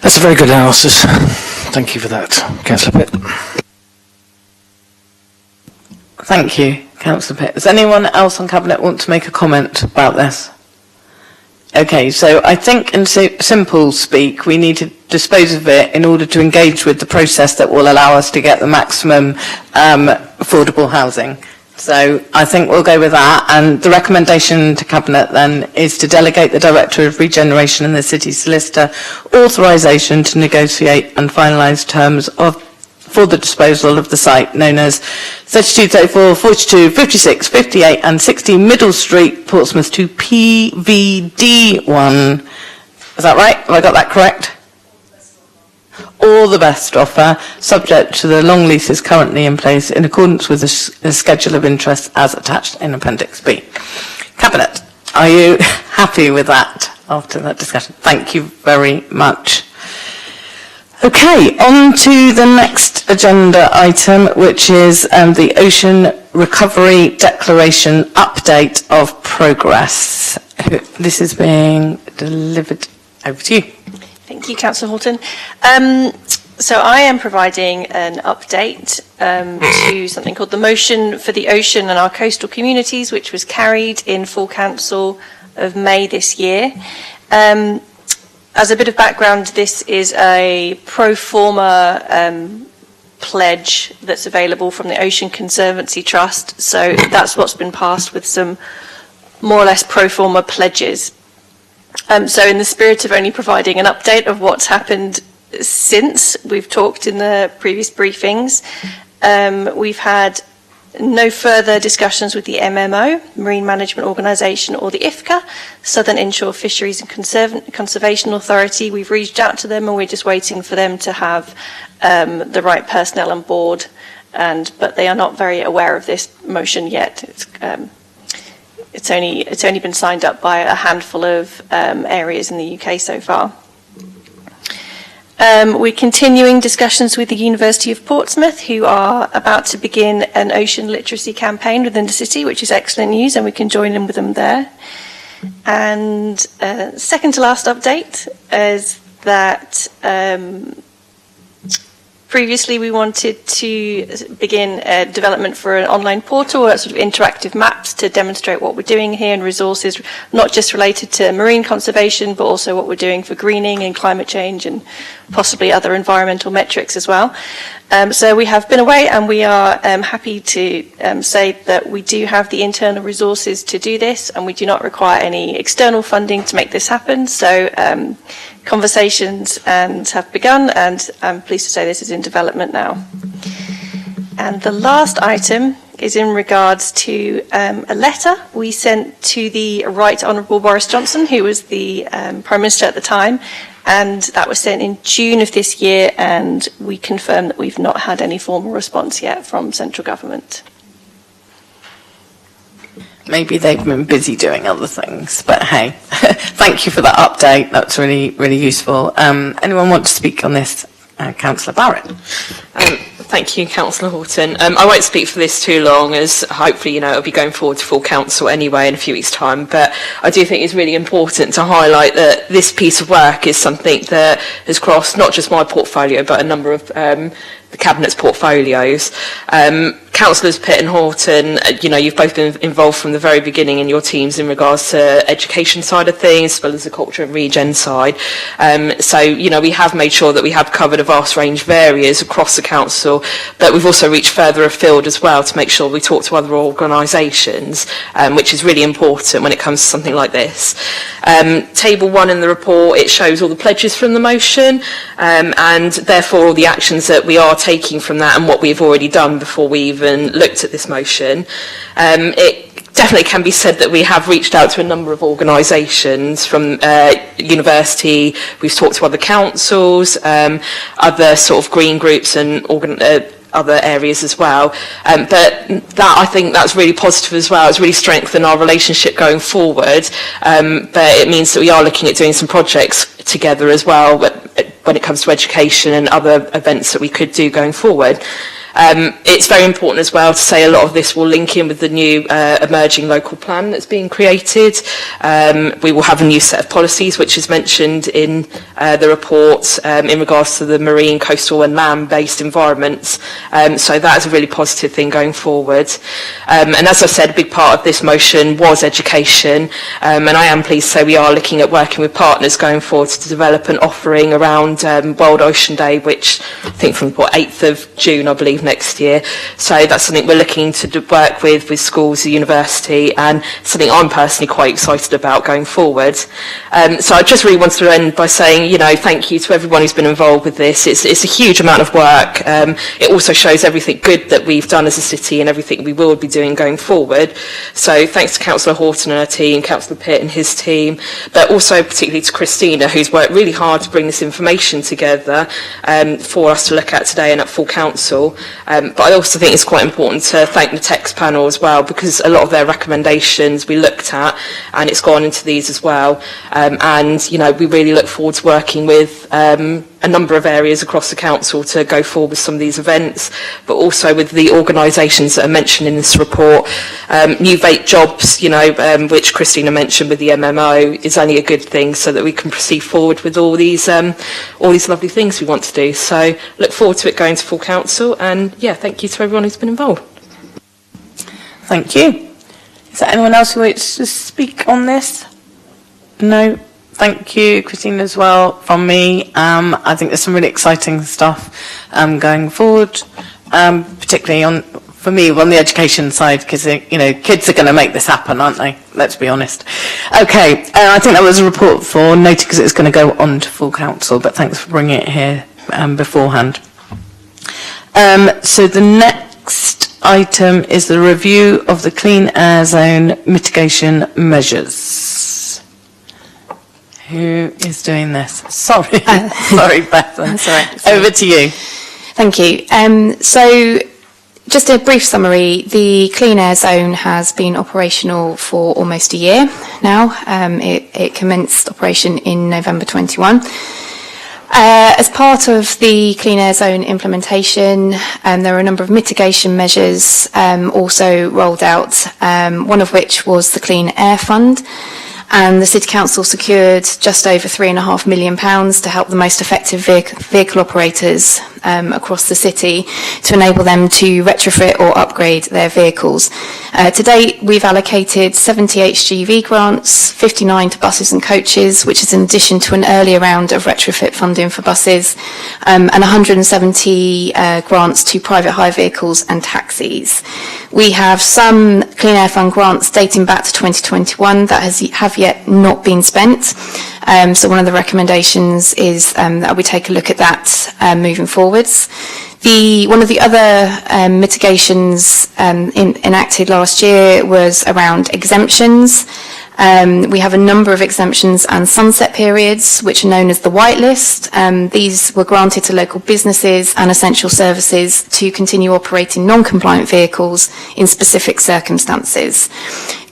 That's a very good analysis. Thank you for that, Councillor Pitt. Thank you, Councillor Pitt. Does anyone else on Cabinet want to make a comment about this? Okay, so I think in simple speak, we need to dispose of it in order to engage with the process that will allow us to get the maximum affordable housing. So I think we'll go with that, and the recommendation to Cabinet then is to delegate the Director of Regeneration and the City Solicitor authorisation to negotiate and finalise terms for the disposal of the site known as 32, 34, 42, 56, 58 and 60 Middle Street, Portsmouth to PVD1. Is that right? Have I got that correct? Or the best offer, subject to the long leases currently in place in accordance with the schedule of interest as attached in Appendix B. Cabinet, are you happy with that after that discussion? Thank you very much. Okay, on to the next agenda item, which is the Ocean Recovery Declaration Update of Progress. This is being delivered over to you. Thank you, Councillor Horton. So I am providing an update to something called the Motion for the Ocean and Our Coastal Communities, which was carried in full council of May this year. As a bit of background, this is a pro forma pledge that's available from the Ocean Conservancy Trust. So that's what's been passed with some more or less pro forma pledges. So in the spirit of only providing an update of what's happened since we've talked in the previous briefings, we've had no further discussions with the MMO, Marine Management Organisation, or the IFCA, Southern Inshore Fisheries and Conservation Authority. We've reached out to them and we're just waiting for them to have the right personnel on board, but they are not very aware of this motion yet. It's only been signed up by a handful of areas in the UK so far. We're continuing discussions with the University of Portsmouth, who are about to begin an ocean literacy campaign within the city, which is excellent news, and we can join in with them there. And second to last update is that previously we wanted to begin a development for an online portal, sort of interactive maps to demonstrate what we're doing here and resources, not just related to marine conservation, but also what we're doing for greening and climate change and possibly other environmental metrics as well. So we have been away, and we are happy to say that we do have the internal resources to do this, and we do not require any external funding to make this happen. So conversations have begun, and I'm pleased to say this is in development now. And the last item is in regards to a letter we sent to the Right Honourable Boris Johnson, who was the Prime Minister at the time, and that was sent in June of this year, and we confirm that we've not had any formal response yet from central government. Maybe they've been busy doing other things, but hey, thank you for that update. That's really, really useful. Anyone want to speak on this? Councillor Barrett. Thank you, Councillor Horton. I won't speak for this too long, as hopefully, it'll be going forward to full council anyway in a few weeks' time. But I do think it's really important to highlight that this piece of work is something that has crossed not just my portfolio, but a number of the Cabinet's portfolios. Councillors Pitt and Horton, you've both been involved from the very beginning in your teams in regards to education side of things, as well as the culture and regen side. So, we have made sure that we have covered a vast range of areas across the council, but we've also reached further afield as well to make sure we talk to other organisations, which is really important when it comes to something like this. Table 1 in the report, it shows all the pledges from the motion, and therefore all the actions that we are taking from that and what we've already done before we even looked at this motion. It definitely can be said that we have reached out to a number of organisations from university, we've talked to other councils, other sort of green groups and other areas as well. But that, I think that's really positive as well. It's really strengthened our relationship going forward. But it means that we are looking at doing some projects together as well when it comes to education and other events that we could do going forward. It's very important as well to say a lot of this will link in with the new emerging local plan that's being created. We will have a new set of policies which is mentioned in the report in regards to the marine, coastal and land-based environments. So that is a really positive thing going forward. And as I said, a big part of this motion was education, and I am pleased to say we are looking at working with partners going forward to develop an offering around World Ocean Day, which I think from 8th of June I believe next year. So that's something we're looking to work with schools, the university, and something I'm personally quite excited about going forward. So I just really wanted to end by saying, thank you to everyone who's been involved with this. It's a huge amount of work. It also shows everything good that we've done as a city and everything we will be doing going forward. So thanks to Councillor Horton and her team, Councillor Pitt and his team, but also particularly to Christina, who's worked really hard to bring this information together for us to look at today and at full council. But I also think it's quite important to thank the text panel as well, because a lot of their recommendations we looked at and it's gone into these as well. And we really look forward to working with a number of areas across the council to go forward with some of these events, but also with the organisations that are mentioned in this report. New vape jobs, which Christina mentioned with the MMO, is only a good thing so that we can proceed forward with all these lovely things we want to do. So look forward to it going to full council, and thank you to everyone who's been involved. Thank you. Is there anyone else who wants to speak on this? No? Thank you, Christine, as well, from me. I think there's some really exciting stuff going forward, particularly for me, on the education side, because, kids are going to make this happen, aren't they? Let's be honest. Okay, I think that was a report for noted because it's going to go on to full council, but thanks for bringing it here beforehand. So the next item is the review of the clean air zone mitigation measures. Who is doing this? Sorry. Sorry, Beth. That's all right. Over to you. Thank you. So just a brief summary. The Clean Air Zone has been operational for almost a year now. It commenced operation in November 21. As part of the Clean Air Zone implementation, there are a number of mitigation measures also rolled out, one of which was the Clean Air Fund. And the City Council secured just over £3.5 million to help the most effective vehicle operators across the city to enable them to retrofit or upgrade their vehicles. To date, we've allocated 70 HGV grants, 59 to buses and coaches, which is in addition to an earlier round of retrofit funding for buses, and 170 grants to private hire vehicles and taxis. We have some Clean Air Fund grants dating back to 2021 that have yet not been spent. So one of the recommendations is that we take a look at that moving forwards. One of the other mitigations enacted last year was around exemptions. We have a number of exemptions and sunset periods, which are known as the whitelist. These were granted to local businesses and essential services to continue operating non-compliant vehicles in specific circumstances.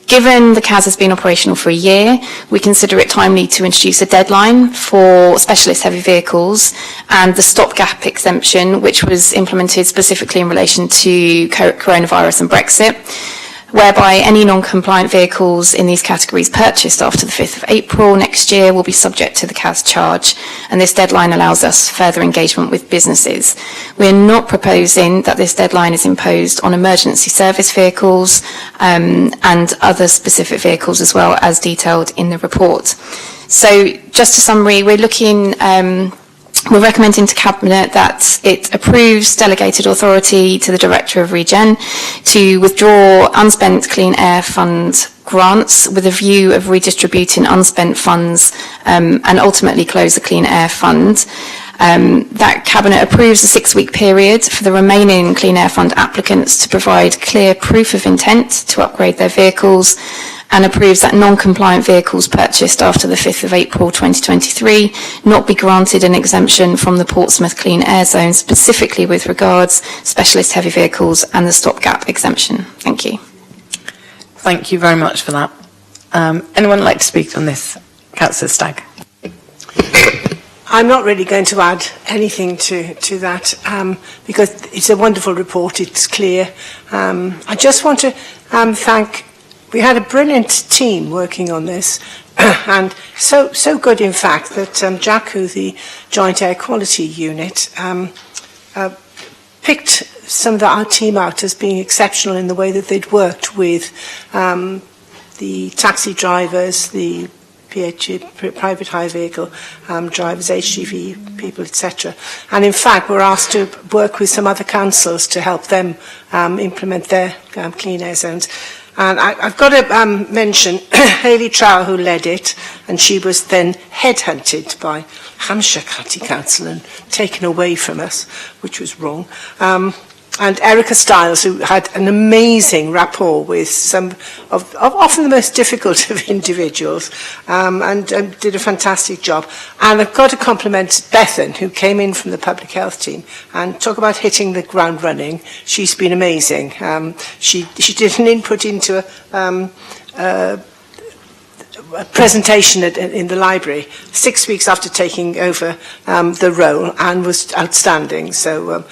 Given the CAS has been operational for a year, we consider it timely to introduce a deadline for specialist heavy vehicles and the stopgap exemption, which was implemented specifically in relation to coronavirus and Brexit, whereby any non-compliant vehicles in these categories purchased after the 5th of April next year will be subject to the CAS charge, and this deadline allows us further engagement with businesses. We are not proposing that this deadline is imposed on emergency service vehicles and other specific vehicles as well, as detailed in the report. So just a summary, we're recommending to Cabinet that it approves delegated authority to the Director of Regen to withdraw unspent Clean Air Fund grants with a view of redistributing unspent funds and ultimately close the Clean Air Fund. That Cabinet approves a 6-week period for the remaining Clean Air Fund applicants to provide clear proof of intent to upgrade their vehicles, and approves that non-compliant vehicles purchased after the 5th of April 2023 not be granted an exemption from the Portsmouth Clean Air Zone, specifically with regards specialist heavy vehicles and the stopgap exemption. Thank you. Thank you very much for that. Anyone like to speak on this? Councillor Stagg. I'm not really going to add anything to that because it's a wonderful report, it's clear. I just want to thank. We had a brilliant team working on this, and so good, in fact, that JACU, the Joint Air Quality Unit, picked some of our team out as being exceptional in the way that they'd worked with the taxi drivers, the private hire vehicle drivers, HGV people, etc. And in fact, we're asked to work with some other councils to help them implement their clean air zones. And I've got to mention Hayley Trower, who led it, and she was then headhunted by Hampshire County Council and taken away from us, which was wrong. And Erica Stiles, who had an amazing rapport with some of often the most difficult of individuals, and did a fantastic job. And I've got to compliment Bethan, who came in from the public health team, and talk about hitting the ground running. She's been amazing. She did an input into a presentation in the library 6 weeks after taking over the role, and was outstanding. So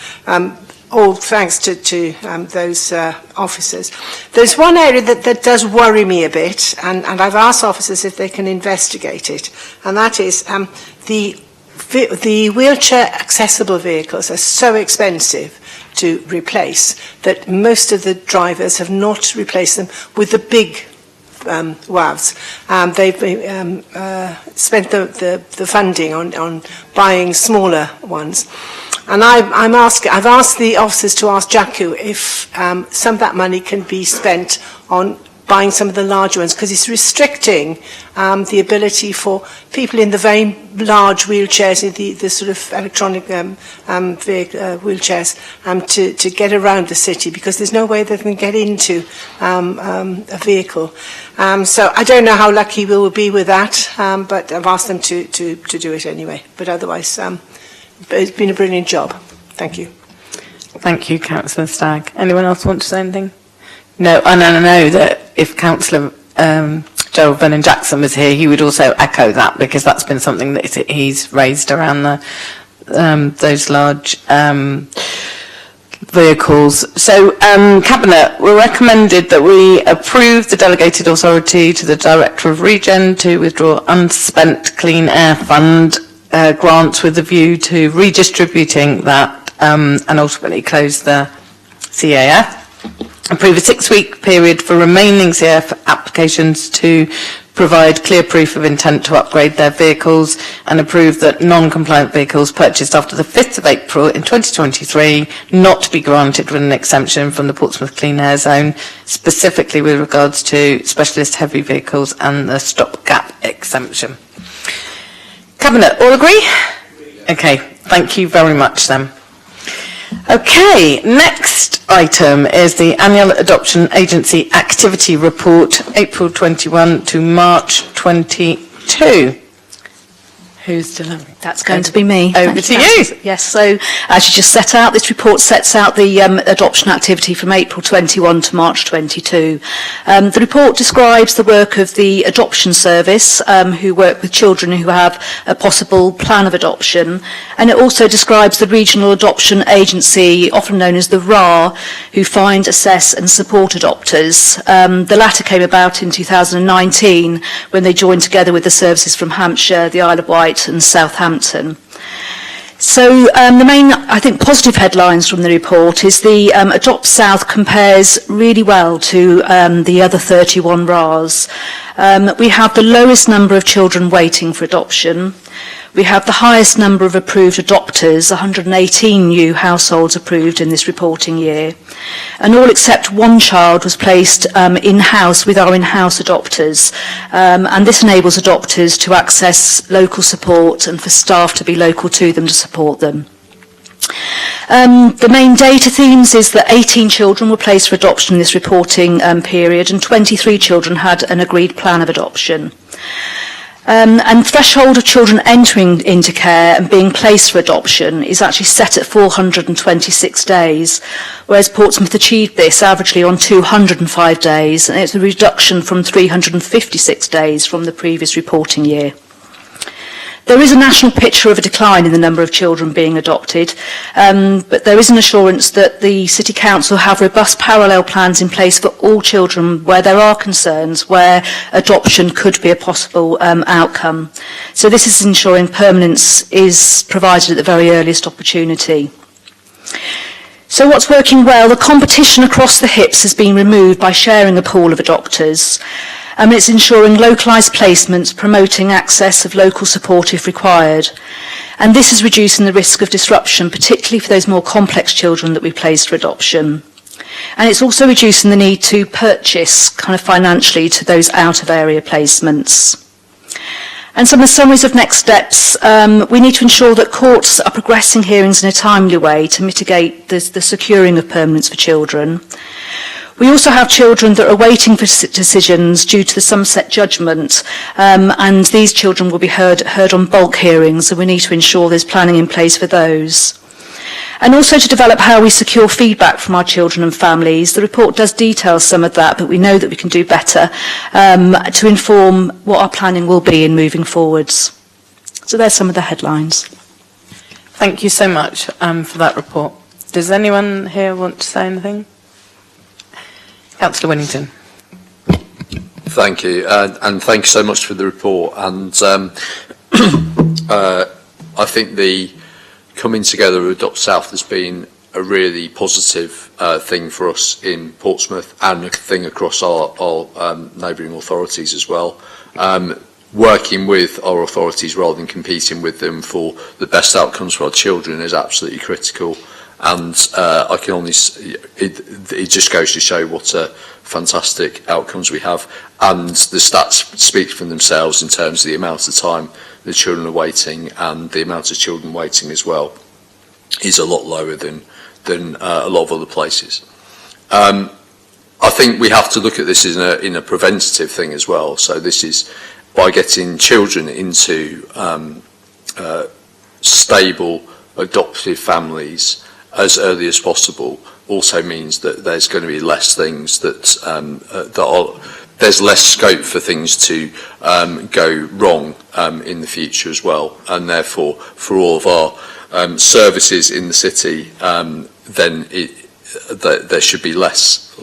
all thanks to those officers. There's one area that does worry me a bit, and I've asked officers if they can investigate it, and that is the wheelchair accessible vehicles are so expensive to replace that most of the drivers have not replaced them with the big WAVs. They've spent the funding on buying smaller ones. And I've asked the officers to ask JACU if some of that money can be spent on buying some of the larger ones, because it's restricting the ability for people in the very large wheelchairs, the sort of electronic wheelchairs, to get around the city, because there's no way they can get into a vehicle. So I don't know how lucky we will be with that, but I've asked them to do it anyway. But otherwise, it's been a brilliant job. Thank you. Thank you, Councillor Stagg. Anyone else want to say anything? No, and I know that if Councillor Gerald Vernon-Jackson was here, he would also echo that, because that's been something that he's raised around those large vehicles. So, Cabinet, we recommended that we approve the delegated authority to the Director of Regen to withdraw unspent Clean Air Fund grants with a view to redistributing that and ultimately close the CAF. Approve a 6-week period for remaining CAF applications to provide clear proof of intent to upgrade their vehicles, and approve that non-compliant vehicles purchased after the 5th of April in 2023 not to be granted with an exemption from the Portsmouth Clean Air Zone, specifically with regards to specialist heavy vehicles and the stopgap exemption. Cabinet, all agree? Okay, thank you very much then. Okay, next item is the Annual Adoption Agency Activity Report, April 21 to March 22. Who's delivering? That's going to be me. Over Thank to Councillor. you. Yes, so as you just set out, this report sets out the adoption activity from April 21 to March 22. The report describes the work of the Adoption Service, who work with children who have a possible plan of adoption, and it also describes the Regional Adoption Agency, often known as the RAR, who find, assess and support adopters. The latter came about in 2019 when they joined together with the services from Hampshire, the Isle of Wight and Southampton. So the main, I think, positive headlines from the report is the Adopt South compares really well to the other 31 RARs. We have the lowest number of children waiting for adoption. We have the highest number of approved adopters, 118 new households approved in this reporting year. And all except one child was placed in-house with our in-house adopters. And this enables adopters to access local support and for staff to be local to them to support them. The main data themes is that 18 children were placed for adoption in this reporting period and 23 children had an agreed plan of adoption. And threshold of children entering into care and being placed for adoption is actually set at 426 days, whereas Portsmouth achieved this averagely on 205 days, and it's a reduction from 356 days from the previous reporting year. There is a national picture of a decline in the number of children being adopted, but there is an assurance that the City Council have robust parallel plans in place for all children where there are concerns, where adoption could be a possible outcome. So this is ensuring permanence is provided at the very earliest opportunity. So what's working well? The competition across the HIPs has been removed by sharing a pool of adopters. It's ensuring localised placements, promoting access of local support if required. And this is reducing the risk of disruption, particularly for those more complex children that we place for adoption. And it's also reducing the need to purchase kind of financially to those out-of-area placements. And some of the summaries of next steps, we need to ensure that courts are progressing hearings in a timely way to mitigate the securing of permanence for children. We also have children that are waiting for decisions due to the sunset judgment, and these children will be heard on bulk hearings, so we need to ensure there's planning in place for those. And also to develop how we secure feedback from our children and families. The report does detail some of that, but we know that we can do better to inform what our planning will be in moving forwards. So there's some of the headlines. Thank you so much for that report. Does anyone here want to say anything? Councillor Winnington. Thank you, and thank you so much for the report. And I think the coming together of Adopt South has been a really positive thing for us in Portsmouth and a thing across our neighbouring authorities as well. Working with our authorities rather than competing with them for the best outcomes for our children is absolutely critical. And I can only, it just goes to show what fantastic outcomes we have. And the stats speak for themselves in terms of the amount of time the children are waiting, and the amount of children waiting as well is a lot lower than a lot of other places. I think we have to look at this in a preventative thing as well. So this is by getting children into stable adoptive families as early as possible also means that there's going to be less things there's less scope for things to go wrong in the future as well, and therefore for all of our services in the city, then there should be less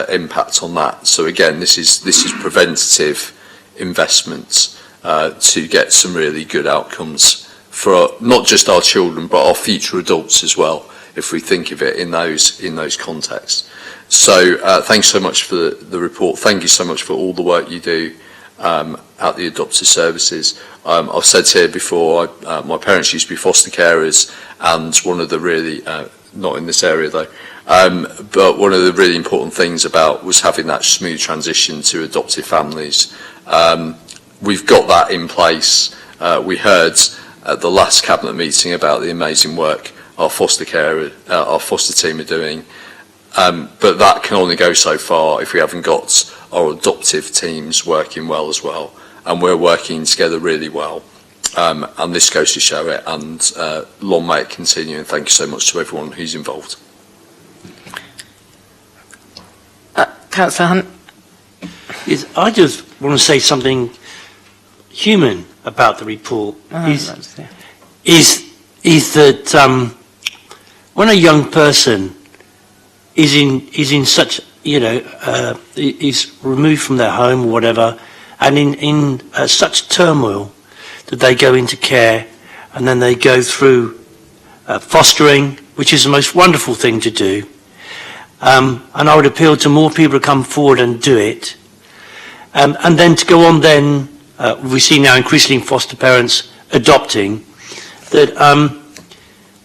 impact on that. So again, this is preventative investments to get some really good outcomes for not just our children but our future adults as well, if we think of it in those contexts. So thanks so much for the report. Thank you so much for all the work you do at the adoptive services. I've said here before, my parents used to be foster carers, and one of the really, not in this area though, but one of the really important things was having that smooth transition to adoptive families. We've got that in place. We heard at the last cabinet meeting about the amazing work our foster team are doing, but that can only go so far if we haven't got our adoptive teams working well as well, and we're working together really well. and this goes to show it, and long may it continue, and thank you so much to everyone who's involved. Councillor Hunt. Yes, I just want to say something human about the report. Is that when a young person is in such, is removed from their home or whatever, and in such turmoil that they go into care, and then they go through fostering, which is the most wonderful thing to do. And I would appeal to more people to come forward and do it. And then to go on then, we see now increasingly foster parents adopting, that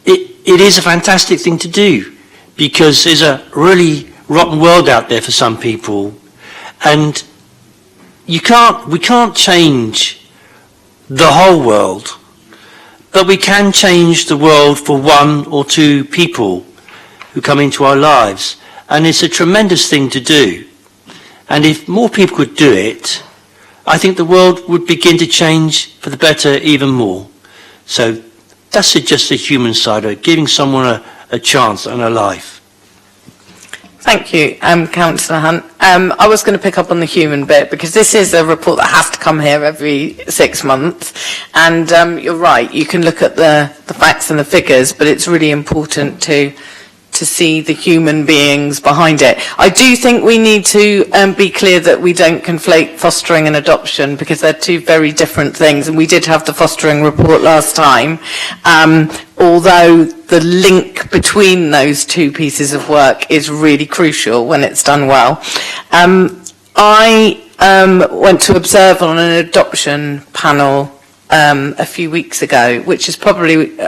it is a fantastic thing to do, because there's a really rotten world out there for some people, and we can't change the whole world, but we can change the world for one or two people who come into our lives, and it's a tremendous thing to do. And if more people could do it, I think the world would begin to change for the better even more. So that's just the human side of it, giving someone a chance and a life. Thank you, Councillor Hunt. I was going to pick up on the human bit, because this is a report that has to come here every 6 months. And you're right, you can look at the facts and the figures, but it's really important to see the human beings behind it. I do think we need to be clear that we don't conflate fostering and adoption, because they're two very different things. And we did have the fostering report last time, although the link between those two pieces of work is really crucial when it's done well. I went to observe on an adoption panel a few weeks ago, which has probably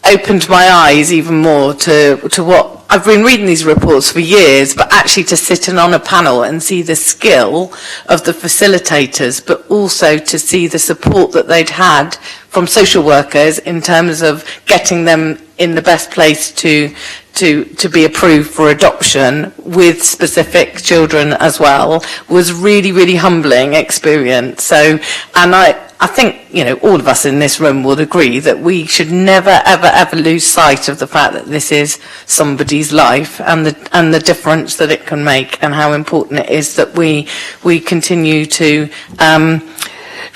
opened my eyes even more to what I've been reading these reports for years, but actually to sit in on a panel and see the skill of the facilitators, but also to see the support that they'd had from social workers in terms of getting them in the best place to be approved for adoption with specific children as well, was really, really humbling experience. So, and I think, all of us in this room would agree that we should never, ever, ever lose sight of the fact that this is somebody's life, and the difference that it can make, and how important it is that we continue to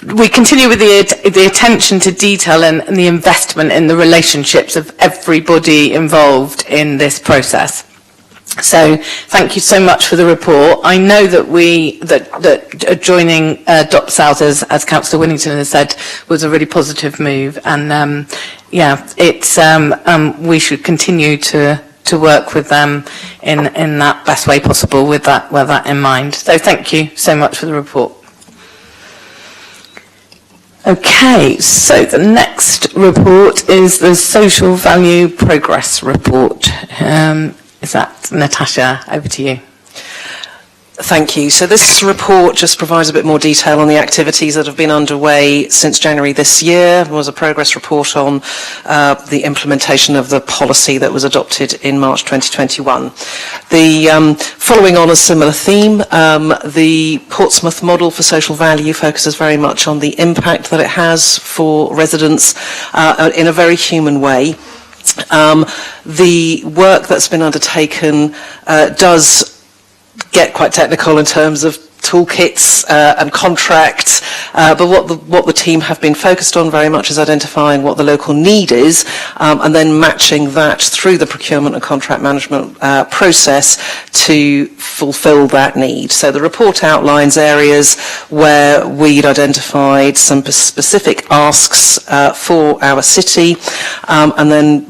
with the attention to detail and the investment in the relationships of everybody involved in this process. So thank you so much for the report. I know that joining DOP South, as Councillor Whittington has said, was a really positive move, and we should continue to work with them in that best way possible with that in mind. So thank you so much for the report. Okay, so the next report is the Social Value Progress Report. Is that Natasha? Over to you. Thank you. So this report just provides a bit more detail on the activities that have been underway since January this year. There was a progress report on the implementation of the policy that was adopted in March 2021. Following on a similar theme, the Portsmouth model for social value focuses very much on the impact that it has for residents in a very human way. The work that's been undertaken does get quite technical in terms of toolkits and contracts, but what the team have been focused on very much is identifying what the local need is, and then matching that through the procurement and contract management process to fulfil that need. So the report outlines areas where we'd identified some specific asks for our city, and then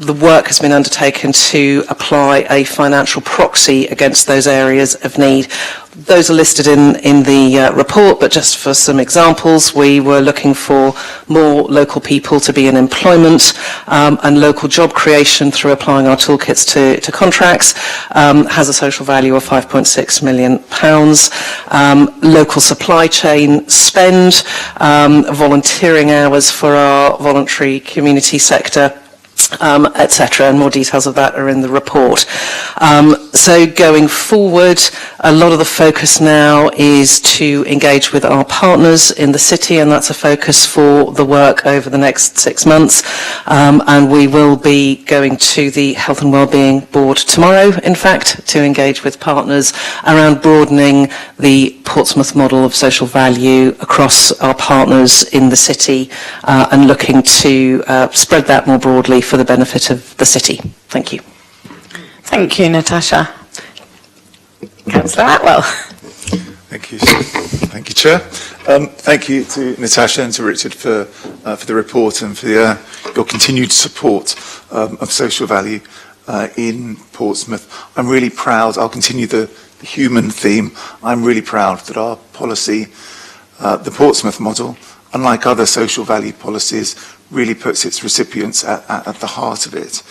the work has been undertaken to apply a financial proxy against those areas of need. Those are listed in the report, but just for some examples, we were looking for more local people to be in employment, and local job creation through applying our toolkits to contracts has a social value of £5.6 million. Local supply chain spend, volunteering hours for our voluntary community sector, etc. And more details of that are in the report. So going forward, a lot of the focus now is to engage with our partners in the city, and that's a focus for the work over the next 6 months. And we will be going to the Health and Wellbeing Board tomorrow, in fact, to engage with partners around broadening the Portsmouth model of social value across our partners in the city, and looking to spread that more broadly for the benefit of the city. Thank you. Thank you, Natasha. Councillor Atwell. Thank you. Thank you, Chair. Thank you to Natasha and to Richard for the report and for your continued support of social value in Portsmouth. I'm really proud. I'll continue the human theme. I'm really proud that our policy, the Portsmouth model, unlike other social value policies, really puts its recipients at the heart of it.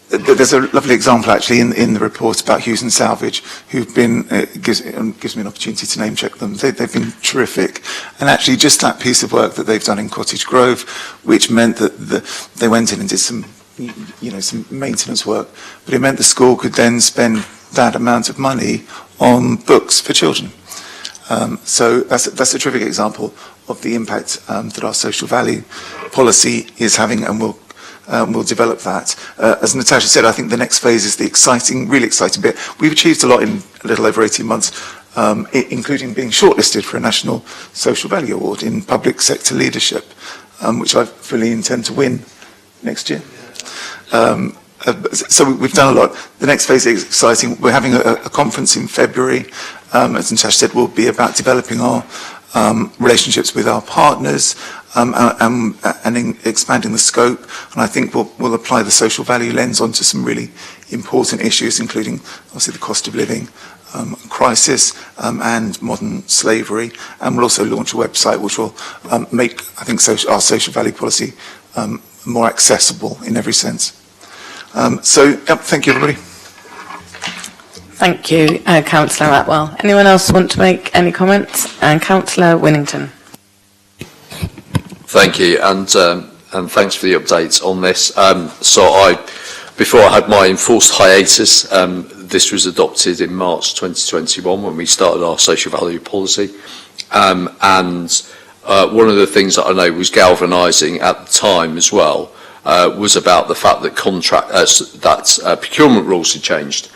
There's a lovely example actually in the report about Hughes and Salvage, who've been, gives me an opportunity to name check them. They've been terrific. And actually just that piece of work that they've done in Cottage Grove, which meant that they went in and did some maintenance work, but it meant the school could then spend that amount of money on books for children. So that's a terrific example of the impact that our social value policy is having, and we'll develop that. As Natasha said, I think the next phase is the really exciting bit. We've achieved a lot in a little over 18 months, including being shortlisted for a National Social Value Award in public sector leadership, which I fully intend to win next year. So we've done a lot. The next phase is exciting. We're having a conference in February, as Natasha said, will be about developing our relationships with our partners and expanding the scope. And I think we'll apply the social value lens onto some really important issues, including obviously the cost of living crisis and modern slavery. And we'll also launch a website which will make, I think, our social value policy more accessible in every sense. Thank you, everybody. Thank you, Councillor Atwell. Anyone else want to make any comments? And Councillor Winnington. Thank you, and thanks for the updates on this. Before I had my enforced hiatus, this was adopted in March 2021 when we started our social value policy. One of the things that I know was galvanising at the time as well was about the fact that procurement rules had changed.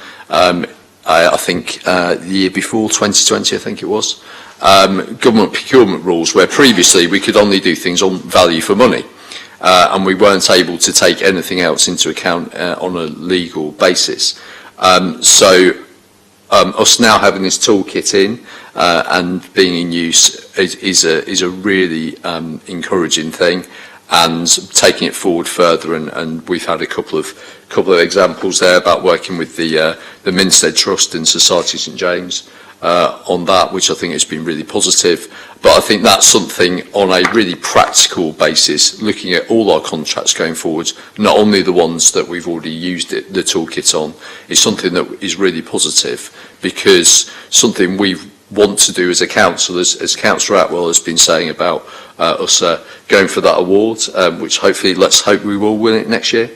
I think the year before, 2020, I think it was. Government procurement rules where previously we could only do things on value for money, and we weren't able to take anything else into account on a legal basis. Us now having this toolkit in and being in use is a really encouraging thing, and taking it forward further. And we've had a couple of examples there about working with the Minstead Trust and Society St James on that, which I think has been really positive. But I think that's something on a really practical basis, looking at all our contracts going forward, not only the ones that we've already used the toolkit on, is something that is really positive, because something we want to do as a council, as Councillor Atwell has been saying about us going for that award, which hopefully, let's hope we will win it next year,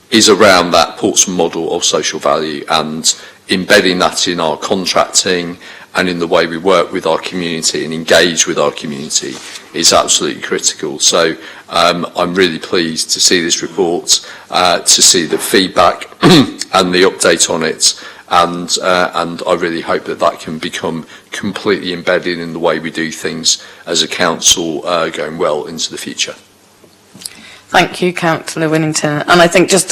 is around that Portsmouth model of social value, and embedding that in our contracting and in the way we work with our community and engage with our community is absolutely critical. So I'm really pleased to see this report, to see the feedback and the update on it, and I really hope that can become completely embedded in the way we do things as a council going well into the future. Thank you, Councillor Winnington. And I think just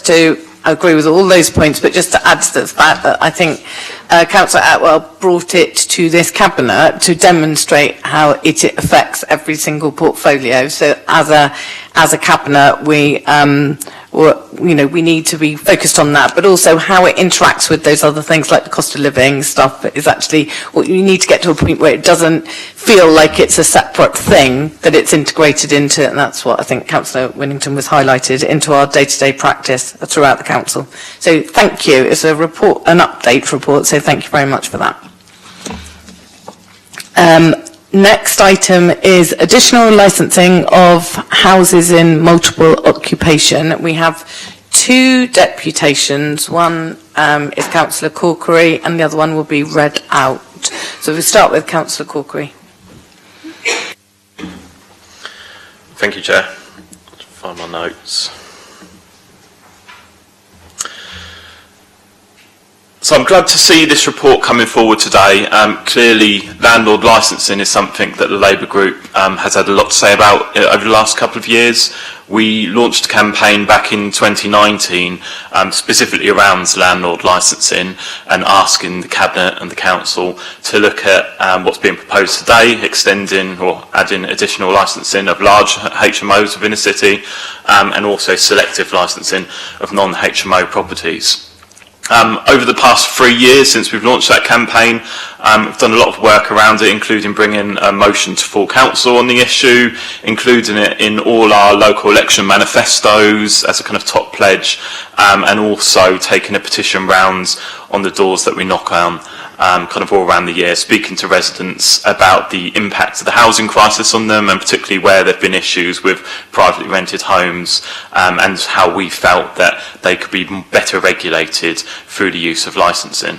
to agree with all those points, but just to add to the fact that I think Councillor Atwell brought it to this cabinet to demonstrate how it affects every single portfolio. So as a cabinet, we need to be focused on that, but also how it interacts with those other things like the cost of living stuff is actually what you need to get to a point where it doesn't feel like it's a separate thing, that it's integrated into, and that's what I think Councillor Winnington was highlighted, into our day-to-day practice throughout the council. So thank you. It's an update report, so thank you very much for that. Next item is additional licensing of houses in multiple occupation. We have 2 deputations. One is Councillor Corkery and the other one will be read out. So we'll start with Councillor Corkery. Thank you, Chair. Let's find my notes. So I'm glad to see this report coming forward today. Clearly, landlord licensing is something that the Labour Group has had a lot to say about over the last couple of years. We launched a campaign back in 2019 specifically around landlord licensing and asking the Cabinet and the Council to look at what's being proposed today, extending or adding additional licensing of large HMOs within a city and also selective licensing of non-HMO properties. Over the past 3 years since we've launched that campaign, we've done a lot of work around it, including bringing a motion to full council on the issue, including it in all our local election manifestos as a kind of top pledge, and also taking a petition round on the doors that we knock on kind of all around the year, speaking to residents about the impact of the housing crisis on them, and particularly where there have been issues with privately rented homes, and how we felt that they could be better regulated through the use of licensing.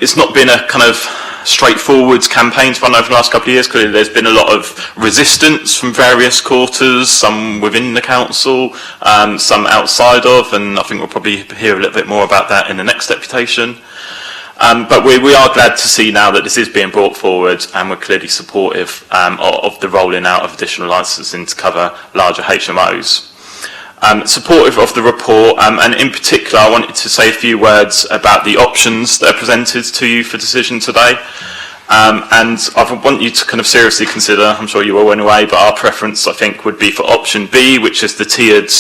It's not been a kind of straightforward campaign to run over the last couple of years. Clearly there's been a lot of resistance from various quarters, some within the council, some outside of, and I think we'll probably hear a little bit more about that in the next deputation. But we are glad to see now that this is being brought forward, and we're clearly supportive of the rolling out of additional licensing to cover larger HMOs. Supportive of the report, and in particular I wanted to say a few words about the options that are presented to you for decision today. And I want you to kind of seriously consider, I'm sure you will anyway, but our preference I think would be for option B, which is the tiered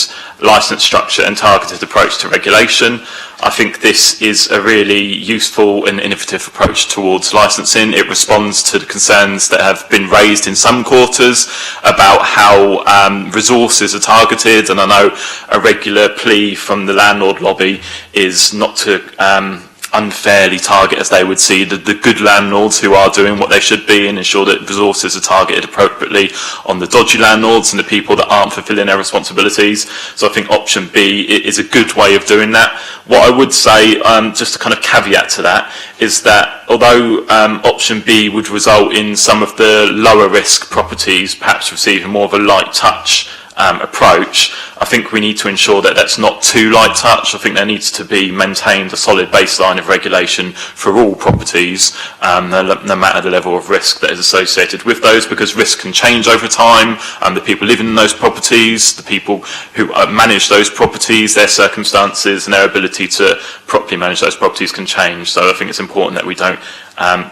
licence structure and targeted approach to regulation. I think this is a really useful and innovative approach towards licensing. It responds to the concerns that have been raised in some quarters about how resources are targeted, and I know a regular plea from the landlord lobby is not to unfairly target, as they would see, the good landlords who are doing what they should be, and ensure that resources are targeted appropriately on the dodgy landlords and the people that aren't fulfilling their responsibilities. So I think option B is a good way of doing that. What I would say, just to kind of caveat to that, is that although option B would result in some of the lower risk properties perhaps receiving more of a light touch approach, I think we need to ensure that that's not too light touch. I think there needs to be maintained a solid baseline of regulation for all properties, no matter the level of risk that is associated with those, because risk can change over time, and the people living in those properties, the people who manage those properties, their circumstances and their ability to properly manage those properties can change. So I think it's important that we don't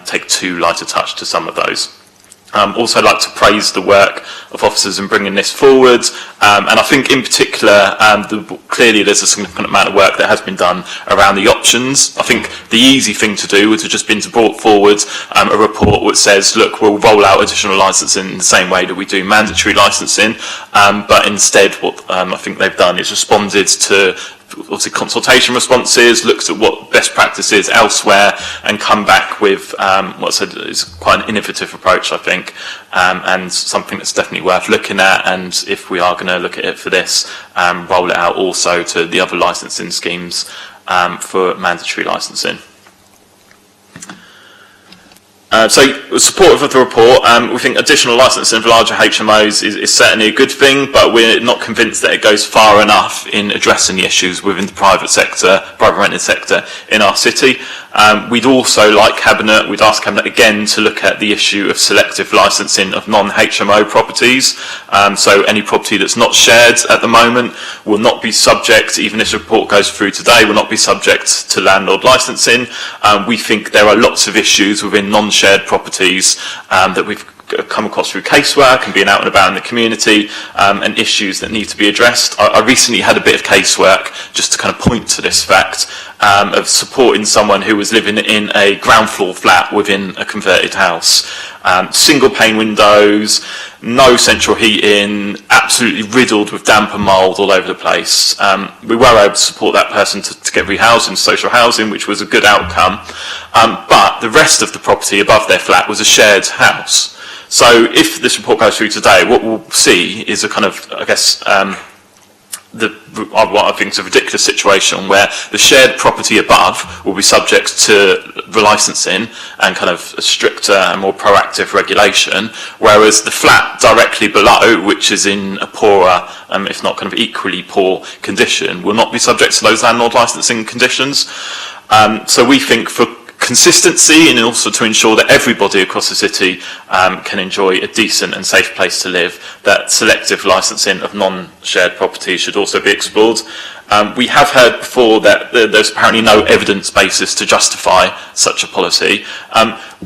take too light a touch to some of those. Also like to praise the work of officers in bringing this forward, and I think in particular clearly there's a significant amount of work that has been done around the options. I think the easy thing to do would have just been to brought forward a report which says, look, we'll roll out additional licensing in the same way that we do mandatory licensing, but instead what I think they've done is responded to obviously consultation responses, looked at what best practices elsewhere, and come back with what I said is quite an innovative approach, I think, and something that's definitely worth looking at. And if we are going to look at it for this, roll it out also to the other licensing schemes for mandatory licensing. So supportive of the report, we think additional licensing for larger HMOs is certainly a good thing, but we're not convinced that it goes far enough in addressing the issues within the private rented sector in our city. We'd also like Cabinet, we'd ask Cabinet again to look at the issue of selective licensing of non-HMO properties. So any property that's not shared at the moment will not be subject, even if this report goes through today, will not be subject to landlord licensing. We think there are lots of issues within non-shared properties that we've come across through casework and being out and about in the community, and issues that need to be addressed. I recently had a bit of casework just to kind of point to this fact of supporting someone who was living in a ground floor flat within a converted house. Single pane windows, no central heating, absolutely riddled with damp and mould all over the place. We were able to support that person to get rehoused in social housing, which was a good outcome. But the rest of the property above their flat was a shared house. So if this report goes through today, what we'll see is a kind of, I guess, what I think is a ridiculous situation where the shared property above will be subject to relicensing and kind of a stricter and more proactive regulation, whereas the flat directly below, which is in a poorer, if not kind of equally poor condition, will not be subject to those landlord licensing conditions. So we think for consistency and also to ensure that everybody across the city can enjoy a decent and safe place to live, that selective licensing of non-shared property should also be explored. We have heard before that there's apparently no evidence basis to justify such a policy.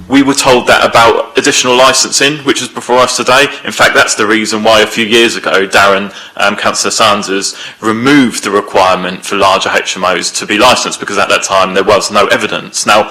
We were told that about additional licensing, which is before us today. In fact, that's the reason why a few years ago, Darren, Councillor Sanders, removed the requirement for larger HMOs to be licensed, because at that time there was no evidence. Now,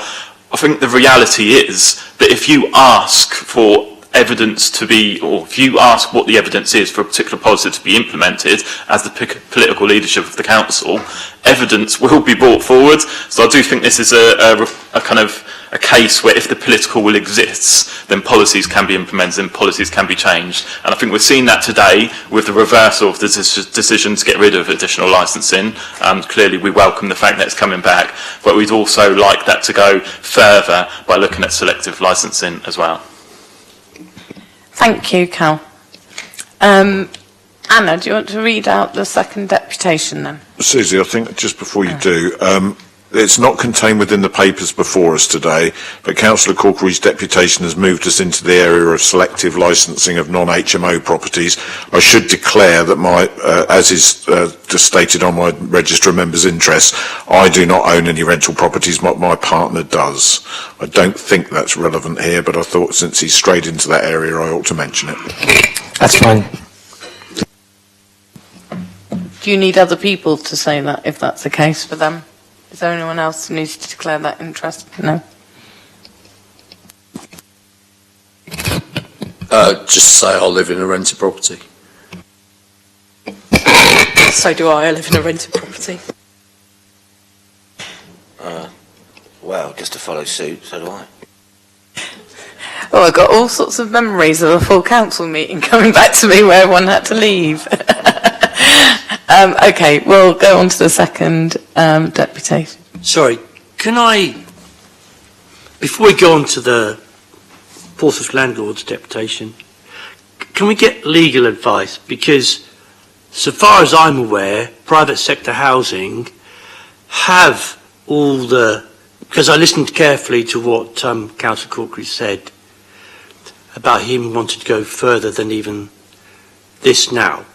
I think the reality is that if you ask for evidence to be, or if you ask what the evidence is for a particular policy to be implemented as the political leadership of the council, evidence will be brought forward. So I do think this is a kind of a case where if the political will exists, then policies can be implemented and policies can be changed. And I think we're seeing that today with the reversal of the decision to get rid of additional licensing. Clearly we welcome the fact that it's coming back, but we'd also like that to go further by looking at selective licensing as well. Thank you, Cal. Anna, do you want to read out the second deputation then? Susie, I think just before you do, it's not contained within the papers before us today, but Councillor Corkery's deputation has moved us into the area of selective licensing of non-HMO properties. I should declare that as is just stated on my register of members' interests, I do not own any rental properties, but my partner does. I don't think that's relevant here, but I thought since he's strayed into that area, I ought to mention it. That's fine. Do you need other people to say that, if that's the case for them? Is there anyone else who needs to declare that interest? No? Just say I live in a rented property. So do I live in a rented property. Well, just to follow suit, so do I. Oh, I've got all sorts of memories of a full council meeting coming back to me where everyone had to leave. Okay, we'll go on to the second deputation. Sorry, can I, before we go on to the Portsmouth Landlords deputation, can we get legal advice? Because so far as I'm aware, private sector housing have all the, because I listened carefully to what Councillor Corkery said about him wanting to go further than even this now.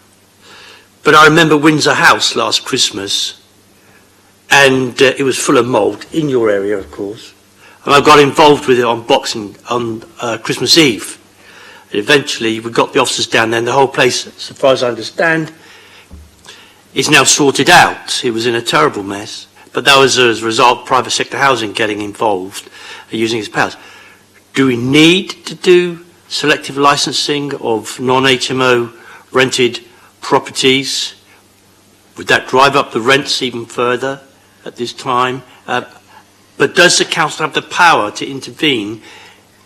But I remember Windsor House last Christmas, and it was full of mould, in your area, of course. And I got involved with it on Christmas Eve. And eventually, we got the officers down there, and the whole place, so far as I understand, is now sorted out. It was in a terrible mess. But that was as a result of private sector housing getting involved and using its powers. Do we need to do selective licensing of non-HMO rented properties? Would that drive up the rents even further at this time? But does the council have the power to intervene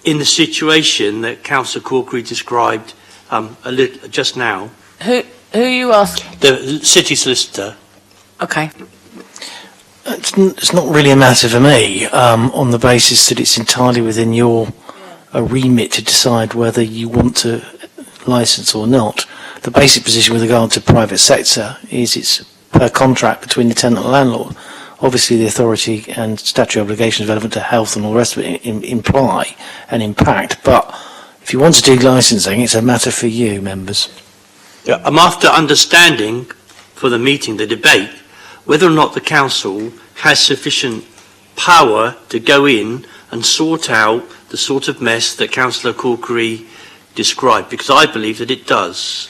in the situation that Councillor Corkery described just now? Who you ask? The city solicitor. Okay. It's not really a matter for me, on the basis that it's entirely within your remit to decide whether you want to license or not. The basic position with regard to private sector is it's per contract between the tenant and the landlord. Obviously, the authority and statutory obligations relevant to health and all the rest of it imply an impact. But if you want to do licensing, it's a matter for you, members. Yeah, I'm after understanding for the meeting, the debate, whether or not the council has sufficient power to go in and sort out the sort of mess that Councillor Corkery described, because I believe that it does.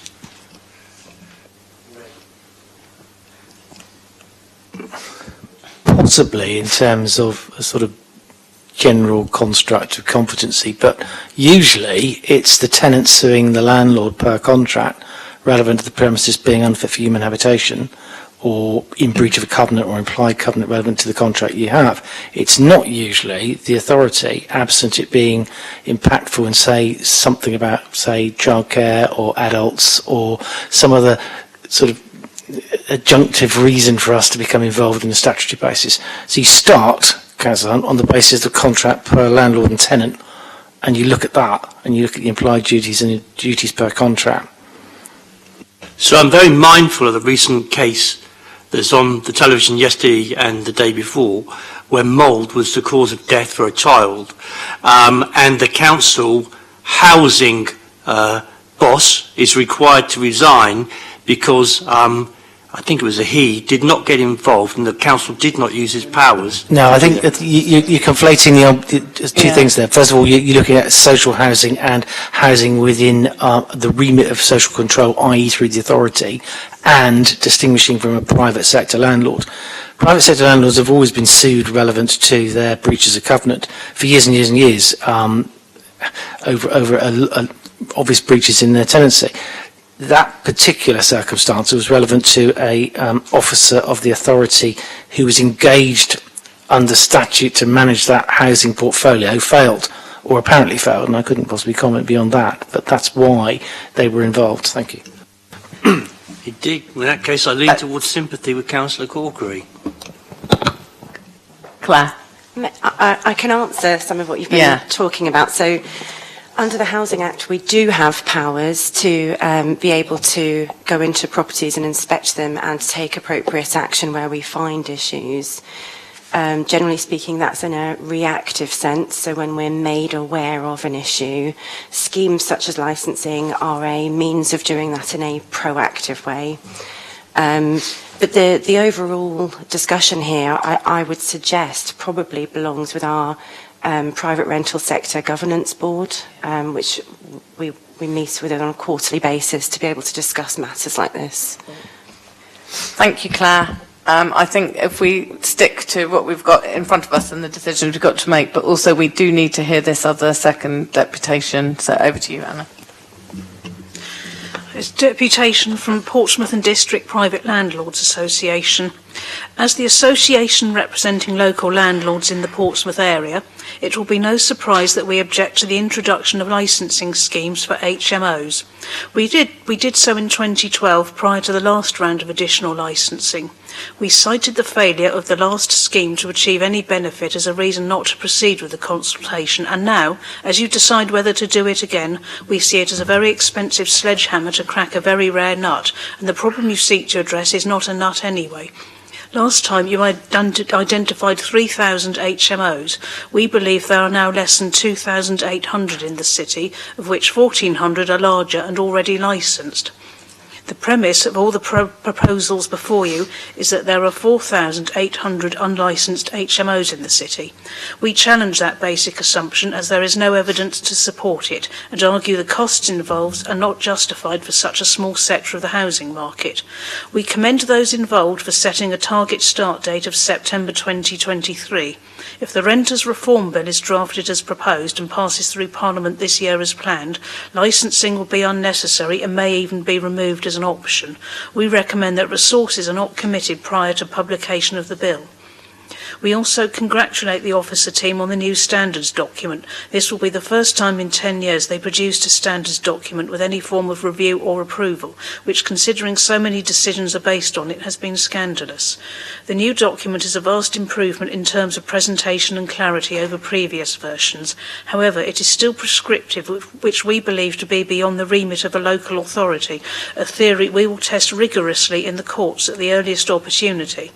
Possibly in terms of a sort of general construct of competency, but usually it's the tenant suing the landlord per contract relevant to the premises being unfit for human habitation or in breach of a covenant or implied covenant relevant to the contract you have. It's not usually the authority, absent it being impactful and say something about, say, childcare or adults or some other sort of adjunctive reason for us to become involved in a statutory basis. So you start, Kazan, on the basis of the contract per landlord and tenant, and you look at that, and you look at the implied duties and the duties per contract. So I'm very mindful of the recent case that's on the television yesterday and the day before, where mould was the cause of death for a child, and the council housing boss is required to resign because I think it was a he, did not get involved and the council did not use his powers. No, I think that you're conflating two things there. First of all, you're looking at social housing and housing within the remit of social control, i.e. through the authority, and distinguishing from a private sector landlord. Private sector landlords have always been sued relevant to their breaches of covenant for years and years and years over obvious breaches in their tenancy. That particular circumstance was relevant to a officer of the authority who was engaged under statute to manage that housing portfolio, who failed, or apparently failed, and I couldn't possibly comment beyond that, but that's why they were involved. Thank you. Indeed. In that case, I lean towards sympathy with Councillor Corkery. Claire? I can answer some of what you've been talking about. So, under the Housing Act, we do have powers to be able to go into properties and inspect them and take appropriate action where we find issues. Generally speaking, that's in a reactive sense. So when we're made aware of an issue, schemes such as licensing are a means of doing that in a proactive way. But the overall discussion here, I would suggest, probably belongs with our private rental sector governance board, which we meet with it on a quarterly basis to be able to discuss matters like this. Thank you, Claire. I think if we stick to what we've got in front of us and the decisions we've got to make, but also we do need to hear this other second deputation. So over to you, Anna. It's deputation from Portsmouth and District Private Landlords Association. As the association representing local landlords in the Portsmouth area, it will be no surprise that we object to the introduction of licensing schemes for HMOs. We did so in 2012 prior to the last round of additional licensing. We cited the failure of the last scheme to achieve any benefit as a reason not to proceed with the consultation, and now, as you decide whether to do it again, we see it as a very expensive sledgehammer to crack a very rare nut, and the problem you seek to address is not a nut anyway. Last time you identified 3,000 HMOs. We believe there are now less than 2,800 in the city, of which 1,400 are larger and already licensed. The premise of all the proposals before you is that there are 4,800 unlicensed HMOs in the city. We challenge that basic assumption as there is no evidence to support it and argue the costs involved are not justified for such a small sector of the housing market. We commend those involved for setting a target start date of September 2023. If the Renters Reform Bill is drafted as proposed and passes through Parliament this year as planned, licensing will be unnecessary and may even be removed as an option. We recommend that resources are not committed prior to publication of the bill. We also congratulate the officer team on the new standards document. This will be the first time in 10 years they produced a standards document with any form of review or approval, which, considering so many decisions are based on it, has been scandalous. The new document is a vast improvement in terms of presentation and clarity over previous versions. However, it is still prescriptive, which we believe to be beyond the remit of a local authority, a theory we will test rigorously in the courts at the earliest opportunity.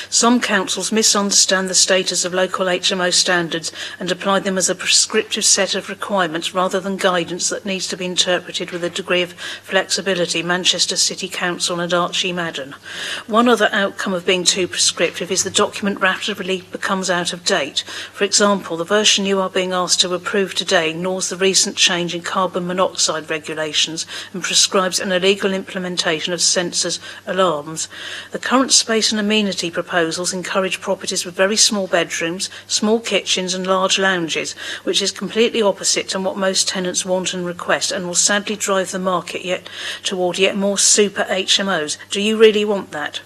Some councils misunderstand the status of local HMO standards and apply them as a prescriptive set of requirements rather than guidance that needs to be interpreted with a degree of flexibility. Manchester City Council and Archie Madden. One other outcome of being too prescriptive is the document rapidly becomes out of date. For example, the version you are being asked to approve today ignores the recent change in carbon monoxide regulations and prescribes an illegal implementation of sensors alarms. The current space and amenity proposal proposals encourage properties with very small bedrooms, small kitchens and large lounges, which is completely opposite to what most tenants want and request, and will sadly drive the market toward yet more super HMOs. Do you really want that?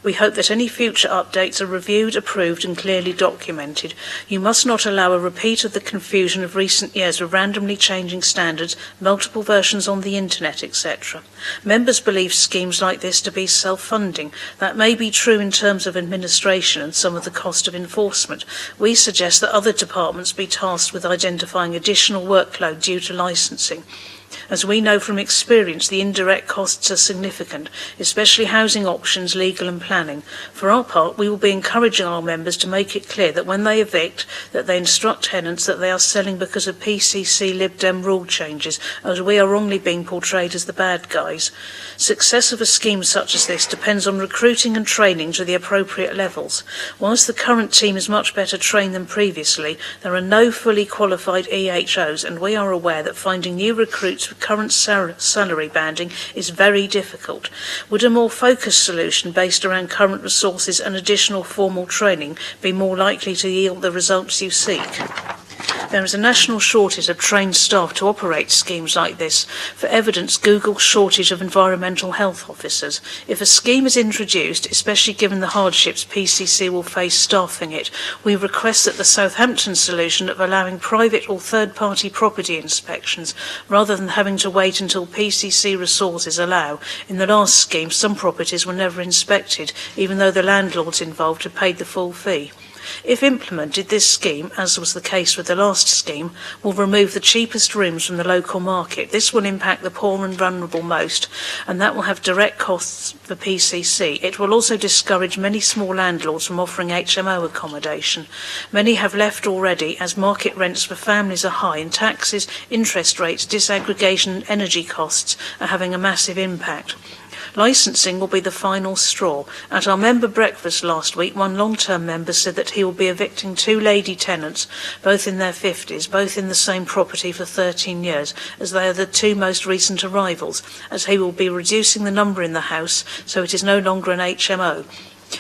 We hope that any future updates are reviewed, approved and clearly documented. You must not allow a repeat of the confusion of recent years with randomly changing standards, multiple versions on the internet, etc. Members believe schemes like this to be self-funding. That may be true in terms of administration and some of the cost of enforcement. We suggest that other departments be tasked with identifying additional workload due to licensing. As we know from experience, the indirect costs are significant, especially housing options, legal and planning. For our part, we will be encouraging our members to make it clear that when they evict, that they instruct tenants that they are selling because of PCC Lib Dem rule changes, as we are wrongly being portrayed as the bad guys. Success of a scheme such as this depends on recruiting and training to the appropriate levels. Whilst the current team is much better trained than previously, there are no fully qualified EHOs, and we are aware that finding new recruits with current salary banding is very difficult. Would a more focused solution based around current resources and additional formal training be more likely to yield the results you seek? There is a national shortage of trained staff to operate schemes like this. For evidence, Google's shortage of environmental health officers. If a scheme is introduced, especially given the hardships PCC will face staffing it, we request that the Southampton solution of allowing private or third-party property inspections, rather than having to wait until PCC resources allow. In the last scheme, some properties were never inspected, even though the landlords involved had paid the full fee. If implemented, this scheme, as was the case with the last scheme, will remove the cheapest rooms from the local market. This will impact the poor and vulnerable most, and that will have direct costs for PCC. It will also discourage many small landlords from offering HMO accommodation. Many have left already, as market rents for families are high, and taxes, interest rates, disaggregation and energy costs are having a massive impact. Licensing will be the final straw. At our member breakfast last week, one long-term member said that he will be evicting 2 lady tenants, both in their 50s, both in the same property for 13 years, as they are the 2 most recent arrivals, as he will be reducing the number in the house so it is no longer an HMO.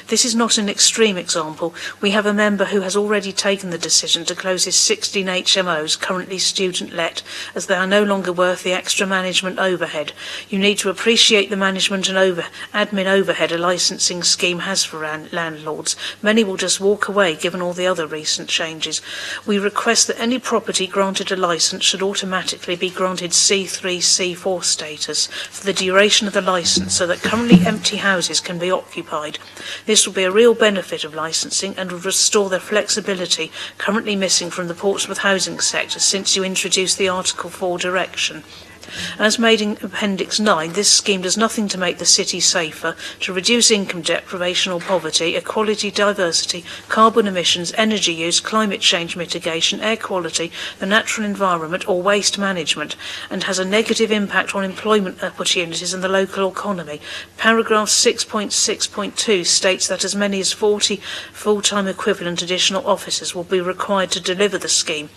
This is not an extreme example. We have a member who has already taken the decision to close his 16 HMOs, currently student-let, as they are no longer worth the extra management overhead. You need to appreciate the management and admin overhead a licensing scheme has for landlords. Many will just walk away given all the other recent changes. We request that any property granted a licence should automatically be granted C3, C4 status for the duration of the licence, so that currently empty houses can be occupied. This will be a real benefit of licensing and will restore the flexibility currently missing from the Portsmouth housing sector since you introduced the Article 4 direction. As made in Appendix 9, this scheme does nothing to make the city safer, to reduce income deprivation or poverty, equality, diversity, carbon emissions, energy use, climate change mitigation, air quality, the natural environment or waste management, and has a negative impact on employment opportunities in the local economy. Paragraph 6.6.2 states that as many as 40 full-time equivalent additional officers will be required to deliver the scheme.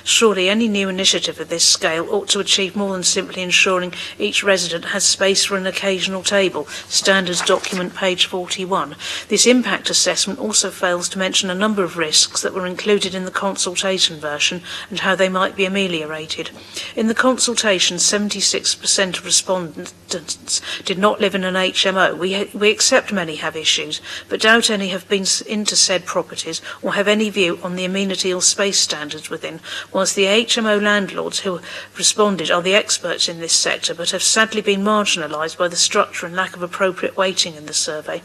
Surely any new initiative of this scale ought to achieve more than simply ensuring each resident has space for an occasional table. Standards document page 41. This impact assessment also fails to mention a number of risks that were included in the consultation version and how they might be ameliorated. In the consultation, 76% of respondents did not live in an HMO. We accept many have issues, but doubt any have been into said properties or have any view on the amenity or space standards within, whilst the HMO landlords who responded are the experts in this sector but have sadly been marginalised by the structure and lack of appropriate weighting in the survey.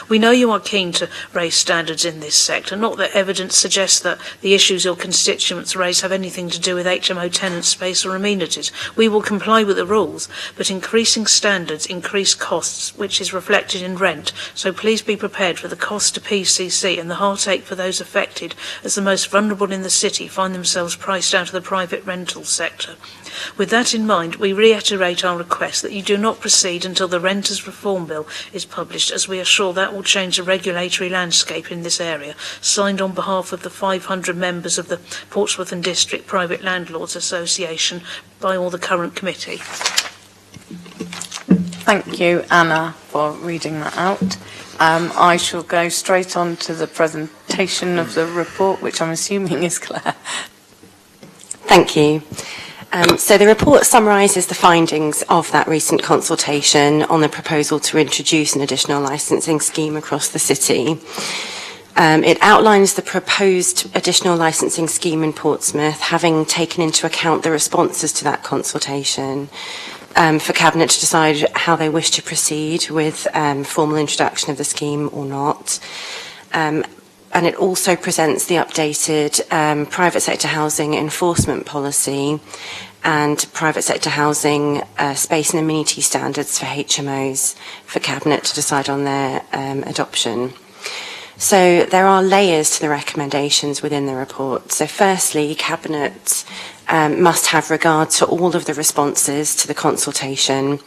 We know you are keen to raise standards in this sector, not that evidence suggests that the issues your constituents raise have anything to do with HMO tenant space or amenities. We will comply with the rules, but increasing standards increase costs, which is reflected in rent, so please be prepared for the cost to PCC and the heartache for those affected, as the most vulnerable in the city find themselves priced out of the private rental sector. With that in mind, we reiterate our request that you do not proceed until the Renters Reform Bill is published, as we are sure that will change the regulatory landscape in this area. Signed on behalf of the 500 members of the Portsmouth and District Private Landlords Association by all the current committee. Thank you, Anna, for reading that out. I shall go straight on to the presentation of the report, which I'm assuming is Claire. Thank you. So the report summarises the findings of that recent consultation on the proposal to introduce an additional licensing scheme across the city. It outlines the proposed additional licensing scheme in Portsmouth, having taken into account the responses to that consultation, for Cabinet to decide how they wish to proceed with formal introduction of the scheme or not. And it also presents the updated private sector housing enforcement policy and private sector housing space and amenity standards for HMOs for Cabinet to decide on their adoption. So there are layers to the recommendations within the report. So firstly, Cabinet must have regard to all of the responses to the consultation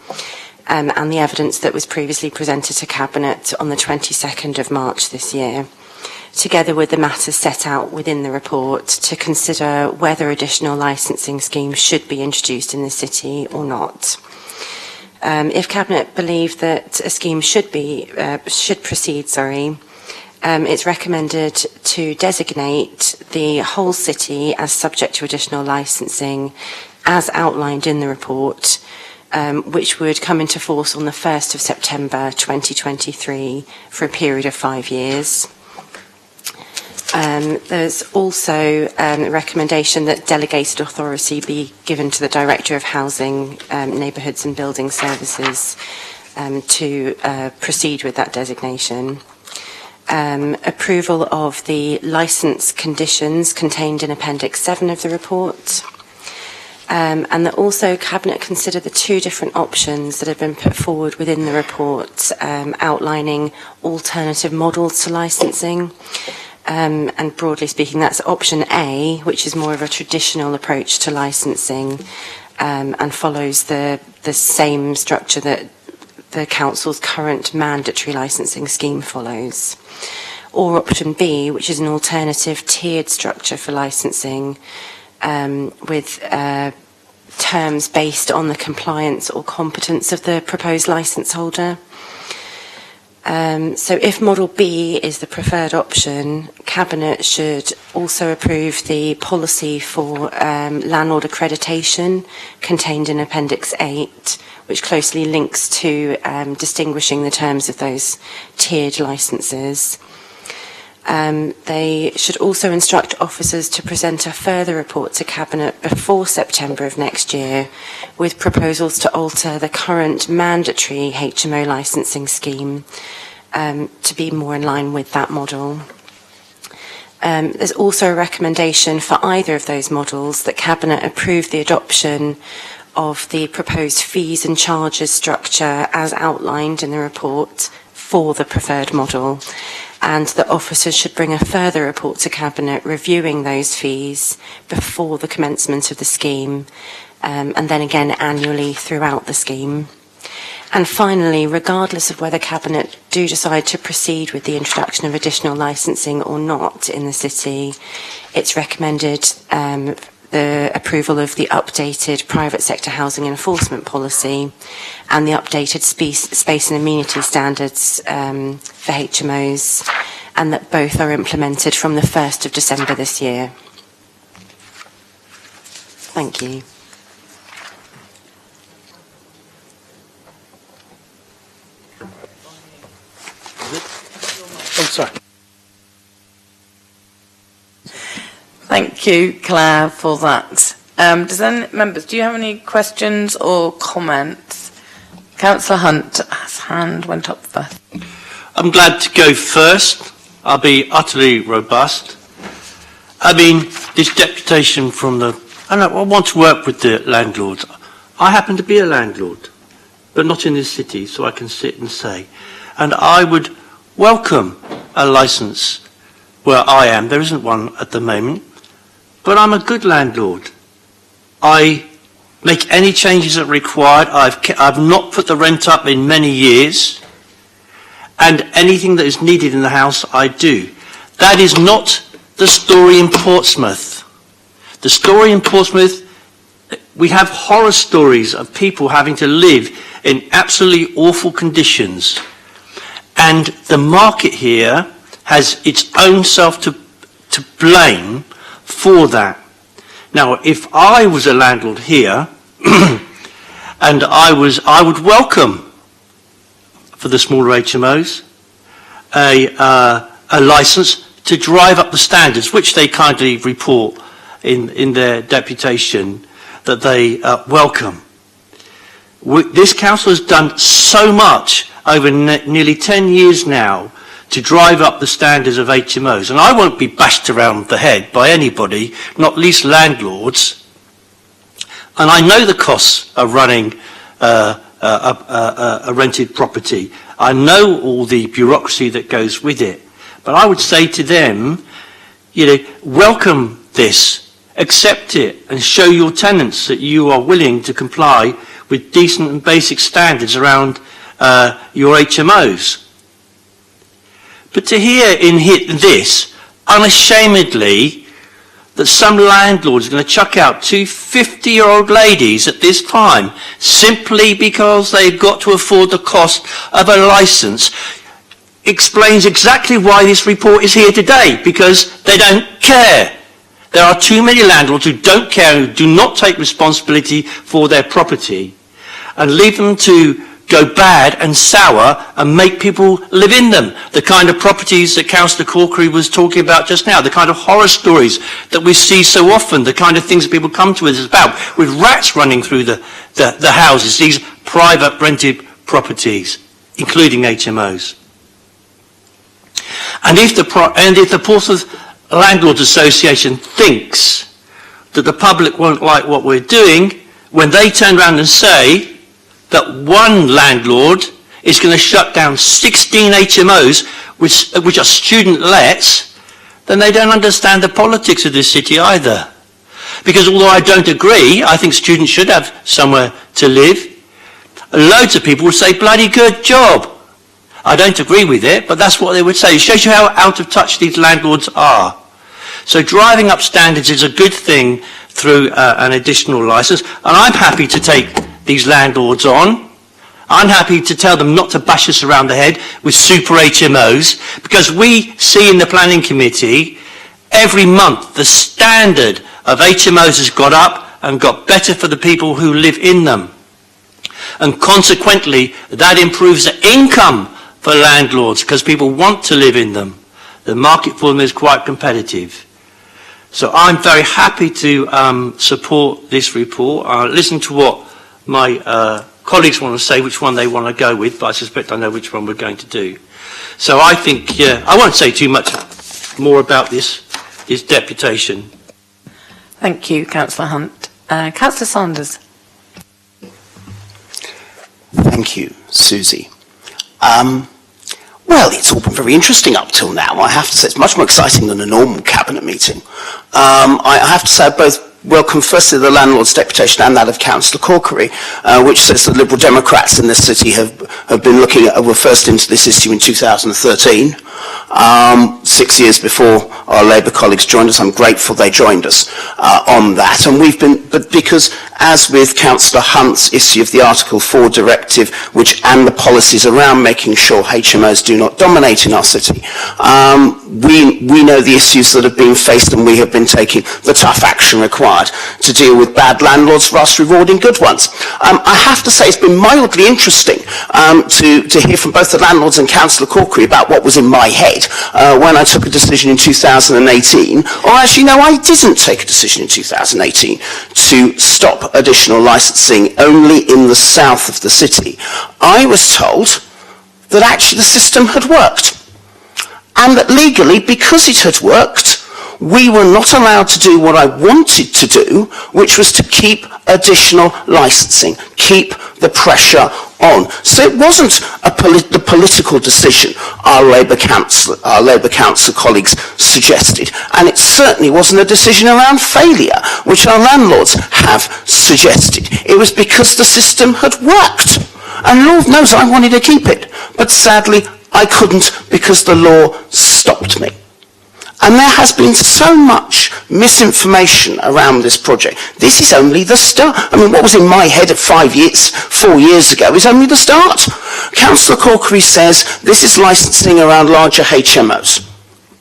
and the evidence that was previously presented to Cabinet on the 22nd of March this year, together with the matters set out within the report to consider whether additional licensing schemes should be introduced in the city or not. If Cabinet believe that a scheme should proceed, it's recommended to designate the whole city as subject to additional licensing as outlined in the report, which would come into force on the 1st of September 2023 for a period of 5 years. There's also a recommendation that delegated authority be given to the Director of Housing, Neighbourhoods and Building Services to proceed with that designation. Approval of the licence conditions contained in Appendix 7 of the report. And that also Cabinet consider the two different options that have been put forward within the report, outlining alternative models to licensing. And broadly speaking, that's option A, which is more of a traditional approach to licensing and follows the same structure that the Council's current mandatory licensing scheme follows. Or option B, which is an alternative tiered structure for licensing with terms based on the compliance or competence of the proposed licence holder. So if Model B is the preferred option, Cabinet should also approve the policy for landlord accreditation contained in Appendix 8, which closely links to distinguishing the terms of those tiered licences. They should also instruct officers to present a further report to Cabinet before September of next year with proposals to alter the current mandatory HMO licensing scheme to be more in line with that model. There's also a recommendation for either of those models that Cabinet approve the adoption of the proposed fees and charges structure as outlined in the report for the preferred model, and that officers should bring a further report to Cabinet reviewing those fees before the commencement of the scheme, and then again annually throughout the scheme. And finally, regardless of whether Cabinet do decide to proceed with the introduction of additional licensing or not in the city, it's recommended the approval of the updated private sector housing enforcement policy and the updated space and amenity standards for HMOs, and that both are implemented from the 1st of December this year. Thank you. Oh, sorry. Thank you, Claire, for that. Members, do you have any questions or comments? Councillor Hunt's hand went up first. I'm glad to go first. I'll be utterly robust. I mean, this deputation from I want to work with the landlords. I happen to be a landlord, but not in this city, so I can sit and say. And I would welcome a licence where I am. There isn't one at the moment. But I'm a good landlord. I make any changes that are required. I've not put the rent up in many years. And anything that is needed in the house, I do. That is not the story in Portsmouth. The story in Portsmouth, we have horror stories of people having to live in absolutely awful conditions. And the market here has its own self to blame for that. Now, if I was a landlord here, and I would welcome for the smaller HMOs a license to drive up the standards, which they kindly report in their deputation that they welcome. This council has done so much over nearly 10 years now to drive up the standards of HMOs, and I won't be bashed around the head by anybody, not least landlords. And I know the costs of running a rented property. I know all the bureaucracy that goes with it. But I would say to them, welcome this, accept it, and show your tenants that you are willing to comply with decent and basic standards around your HMOs. But to hear in this, unashamedly, that some landlords are going to chuck out two 50-year-old ladies at this time simply because they've got to afford the cost of a licence explains exactly why this report is here today, because they don't care. There are too many landlords who don't care, who do not take responsibility for their property, and leave them to go bad and sour and make people live in them. The kind of properties that Councillor Corkery was talking about just now, the kind of horror stories that we see so often, the kind of things that people come to us about, with rats running through the houses, these private rented properties, including HMOs. And if the Portsmouth Landlords Association thinks that the public won't like what we're doing, when they turn around and say that one landlord is going to shut down 16 HMOs, which are student lets, then they don't understand the politics of this city either. Because although I don't agree, I think students should have somewhere to live, loads of people would say, bloody good job. I don't agree with it, but that's what they would say. It shows you how out of touch these landlords are. So driving up standards is a good thing through an additional licence, and I'm happy to take these landlords on. I'm happy to tell them not to bash us around the head with super HMOs, because we see in the planning committee every month the standard of HMOs has got up and got better for the people who live in them. And consequently, that improves the income for landlords because people want to live in them. The market for them is quite competitive. So I'm very happy to support this report. I'll listen to what my colleagues want to say, which one they want to go with, but I suspect I know which one we're going to do. So I think, I won't say too much more about this deputation. Thank you, Councillor Hunt. Councillor Saunders. Thank you, Susie. Well, it's all been very interesting up till now. I have to say it's much more exciting than a normal cabinet meeting. I have to say I both welcome firstly the landlord's deputation and that of Councillor Corkery, which says the Liberal Democrats in this city have been looking at, were first into this issue in 2013, 6 years before our Labour colleagues joined us. I'm grateful they joined us on that. And we've been, but because as with Councillor Hunt's issue of the Article 4 directive, and the policies around making sure HMOs do not dominate in our city, we know the issues that have been faced, and we have been taking the tough action required to deal with bad landlords whilst rewarding good ones. I have to say it's been mildly interesting to hear from both the landlords and Councillor Corkery about what was in my head when I took a decision in 2018, or actually no, I didn't take a decision in 2018 to stop additional licensing only in the south of the city. I was told that actually the system had worked, and that legally, because it had worked, we were not allowed to do what I wanted to do, which was to keep additional licensing, keep the pressure on. So it wasn't the political decision our Labour Council colleagues suggested, and it certainly wasn't a decision around failure, which our landlords have suggested. It was because the system had worked, and Lord knows I wanted to keep it, but sadly I couldn't because the law stopped me. And there has been so much misinformation around this project. This is only the start. I mean, what was in my head at 4 years ago is only the start. Councillor Corkery says this is licensing around larger HMOs.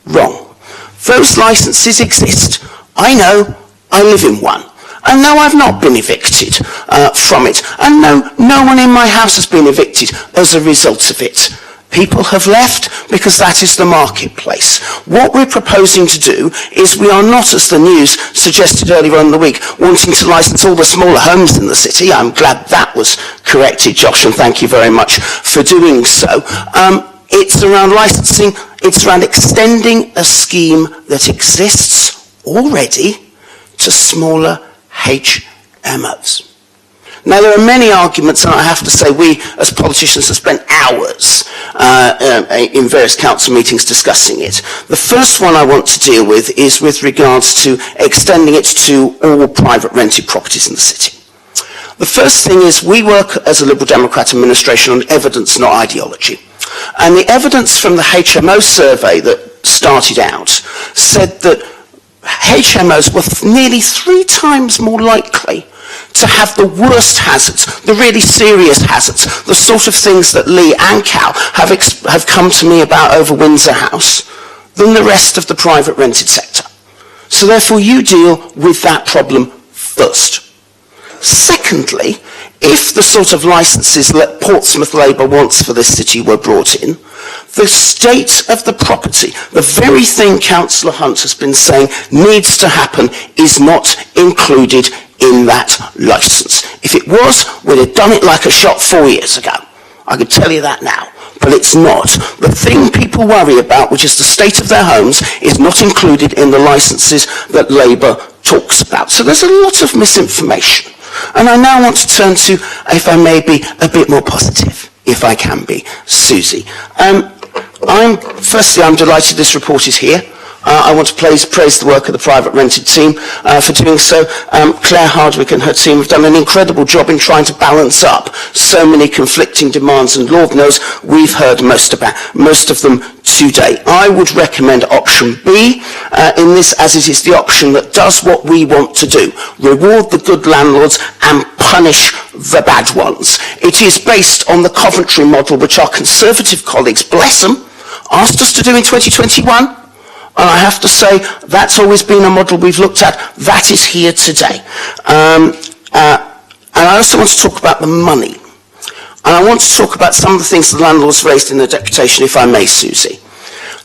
Wrong. Those licences exist. I know, I live in one. And no, I've not been evicted from it. And no one in my house has been evicted as a result of it. People have left because that is the marketplace. What we're proposing to do is we are not, as the news suggested earlier on in the week, wanting to license all the smaller homes in the city. I'm glad that was corrected, Josh, and thank you very much for doing so. It's around licensing, it's around extending a scheme that exists already to smaller HMOs. Now, there are many arguments, and I have to say we, as politicians, have spent hours in various council meetings discussing it. The first one I want to deal with is with regards to extending it to all private rented properties in the city. The first thing is we work as a Liberal Democrat administration on evidence, not ideology. And the evidence from the HMO survey that started out said that HMOs were nearly 3 times more likely to have the worst hazards, the really serious hazards, the sort of things that Lee and Cal have come to me about over Windsor House, than the rest of the private rented sector. So therefore you deal with that problem first. Secondly, if the sort of licences that Portsmouth Labour wants for this city were brought in, the state of the property, the very thing Councillor Hunt has been saying needs to happen, is not included in that licence. If it was, we'd have done it like a shot 4 years ago. I could tell you that now. But it's not. The thing people worry about, which is the state of their homes, is not included in the licences that Labour talks about. So there's a lot of misinformation. And I now want to turn to, if I may be a bit more positive, if I can be, Susie. Firstly, I'm delighted this report is here. I want to praise the work of the private rented team for doing so. Claire Hardwick and her team have done an incredible job in trying to balance up so many conflicting demands, and Lord knows we've heard most of them today. I would recommend option B in this, as it is the option that does what we want to do: reward the good landlords and punish the bad ones. It is based on the Coventry model, which our Conservative colleagues, bless them, asked us to do in 2021. And I have to say, that's always been a model we've looked at. That is here today. And I also want to talk about the money. And I want to talk about some of the things the landlords raised in their deputation, if I may, Susie.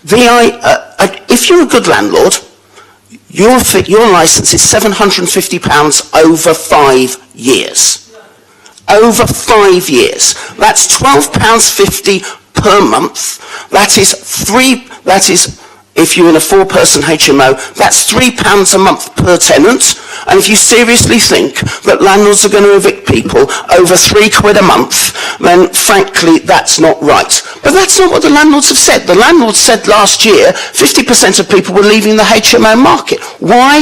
If you're a good landlord, your licence is £750 over 5 years. Over 5 years. That's £12.50 per month. That is, if you're in a 4-person HMO, that's £3 a month per tenant. And if you seriously think that landlords are going to evict people over £3 a month, then frankly, that's not right. But that's not what the landlords have said. The landlords said last year 50% of people were leaving the HMO market. Why?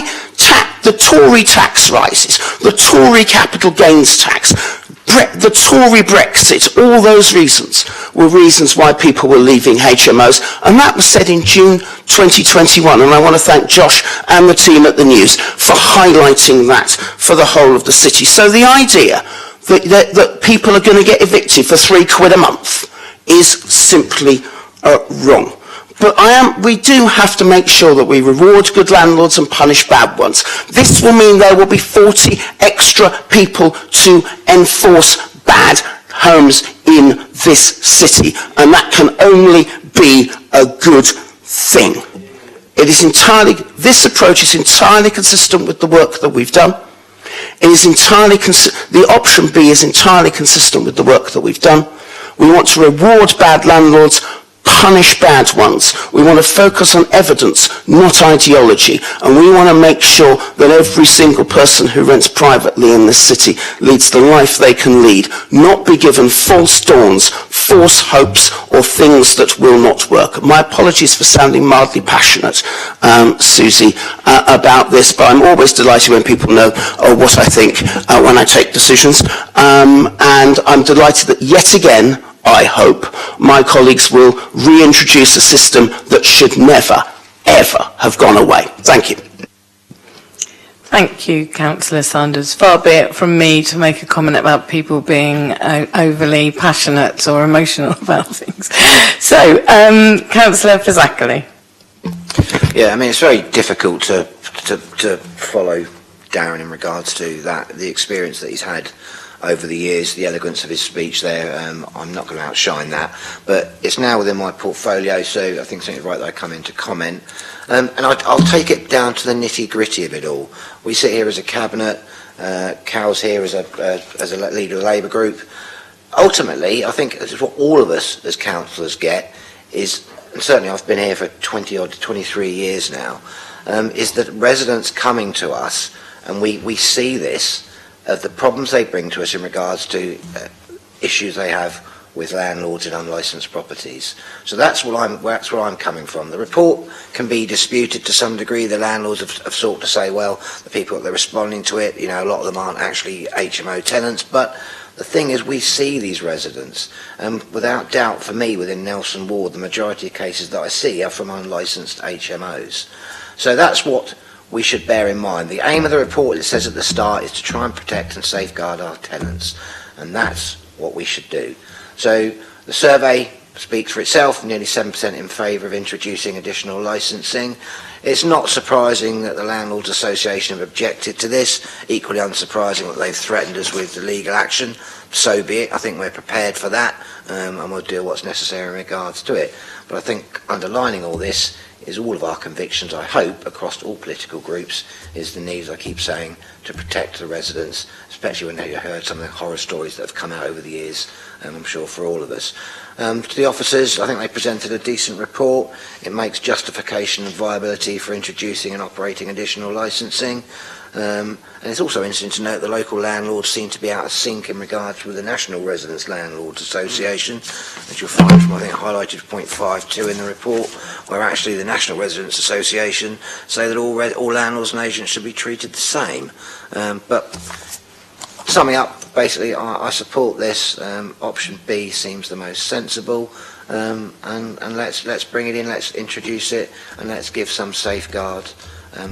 The Tory tax rises, the Tory capital gains tax, the Tory Brexit, all those reasons were reasons why people were leaving HMOs, and that was said in June 2021, and I want to thank Josh and the team at the News for highlighting that for the whole of the city. So the idea that people are going to get evicted for £3 a month is simply wrong. But we do have to make sure that we reward good landlords and punish bad ones. This will mean there will be 40 extra people to enforce bad homes in this city, and that can only be a good thing. This approach is entirely consistent with the work that we've done. It is the option B is entirely consistent with the work that we've done. We want to reward bad landlords, punish bad ones. We want to focus on evidence, not ideology, and we want to make sure that every single person who rents privately in this city leads the life they can lead, not be given false dawns, false hopes, or things that will not work. My apologies for sounding mildly passionate, Susie, about this, but I'm always delighted when people know what I think when I take decisions, and I'm delighted that yet again, I hope, my colleagues will reintroduce a system that should never, ever have gone away. Thank you. Thank you, Councillor Sanders. Far be it from me to make a comment about people being overly passionate or emotional about things. So, Councillor Fazakerley. Yeah, I mean, it's very difficult to follow Darren in regards to that, the experience that he's had over the years, the elegance of his speech there. I'm not going to outshine that, but it's now within my portfolio, so I think it's right that I come in to comment. And I'll take it down to the nitty-gritty of it all. We sit here as a cabinet, Cal's here as a leader of the Labour group. Ultimately, I think this is what all of us as councillors get is, and certainly I've been here for 23 years now, is that residents coming to us, and we see this, of the problems they bring to us in regards to issues they have with landlords in unlicensed properties. So that's where I'm coming from. The report can be disputed to some degree. The landlords have sought to say, well, the people that are responding to it, you know, a lot of them aren't actually HMO tenants, but the thing is, we see these residents, and without doubt, for me, within Nelson Ward, the majority of cases that I see are from unlicensed HMOs. So that's what we should bear in mind. The aim of the report, it says at the start, is to try and protect and safeguard our tenants, and that's what we should do. So the survey speaks for itself, nearly 7% in favour of introducing additional licensing. It's not surprising that the Landlords Association have objected to this, equally unsurprising that they've threatened us with legal action. So be it, I think we're prepared for that, and we'll do what's necessary in regards to it. But I think underlining all this is all of our convictions, I hope, across all political groups, is the need, as I keep saying, to protect the residents, especially when you heard some of the horror stories that have come out over the years, I'm sure for all of us. To the officers, I think they presented a decent report. It makes justification and viability for introducing and operating additional licensing. And it's also interesting to note the local landlords seem to be out of sync in regards with the National Residents Landlords Association, as you'll find from, I think, highlighted point 5.2 in the report, where actually the National Residents Association say that all landlords and agents should be treated the same. But summing up, basically, I support this. Option B seems the most sensible, and let's bring it in, let's introduce it, and let's give some safeguard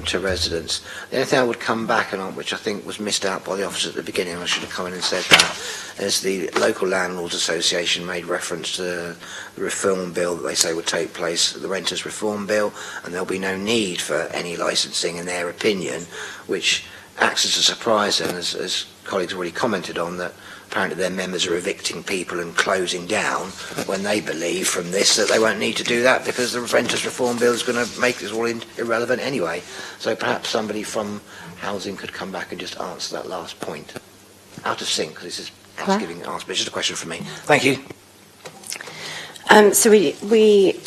to residents. The only thing I would come back on, which I think was missed out by the officers at the beginning, I should have come in and said that, is the Local Landlords Association made reference to the reform bill that they say would take place, the Renters Reform Bill, and there'll be no need for any licensing in their opinion, which acts as a surprise, and as colleagues already commented on, that apparently their members are evicting people and closing down when they believe from this that they won't need to do that because the Renters Reform Bill is going to make this all irrelevant anyway. So perhaps somebody from housing could come back and just answer that last point. Out of sync, this is giving answer, but it's just a question from me. Thank you. So we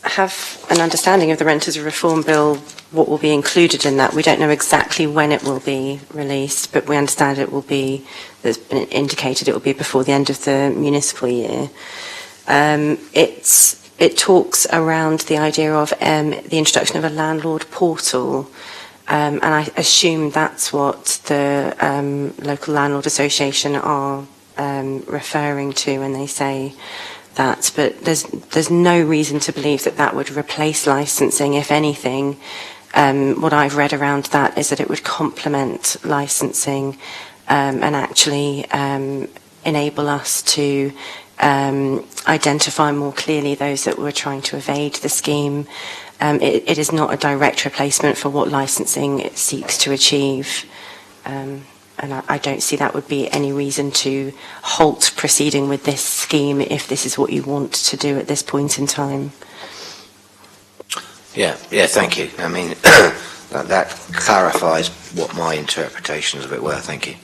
have an understanding of the Renters Reform Bill, what will be included in that. We don't know exactly when it will be released, but we understand it will be, there's been indicated it will be before the end of the municipal year. It talks around the idea of the introduction of a landlord portal, and I assume that's what the local landlord association are referring to when they say that, but there's no reason to believe that that would replace licensing. If anything, what I've read around that is that it would complement licensing and actually enable us to identify more clearly those that were trying to evade the scheme. It is not a direct replacement for what licensing seeks to achieve. And I don't see that would be any reason to halt proceeding with this scheme if this is what you want to do at this point in time. Yeah, thank you. I mean, that clarifies what my interpretations of it were. Thank you.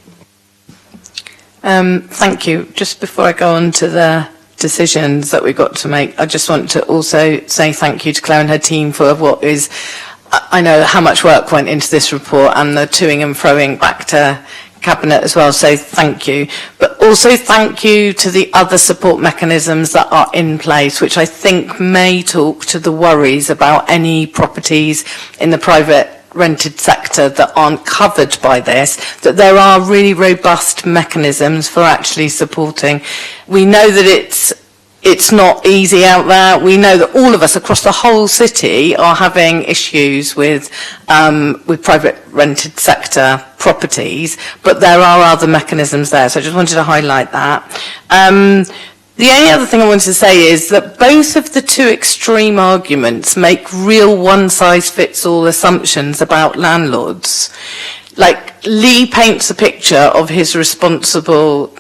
Thank you. Just before I go on to the decisions that we've got to make, I just want to also say thank you to Claire and her team for what is, I know how much work went into this report and the toing and froing back to Cabinet as well, so thank you. But also thank you to the other support mechanisms that are in place, which I think may talk to the worries about any properties in the private rented sector that aren't covered by this, that there are really robust mechanisms for actually supporting. We know that it's not easy out there. We know that all of us across the whole city are having issues with private rented sector properties, but there are other mechanisms there. So I just wanted to highlight that. The only other thing I wanted to say is that both of the two extreme arguments make real one-size-fits-all assumptions about landlords. Like, Lee paints a picture of his responsible,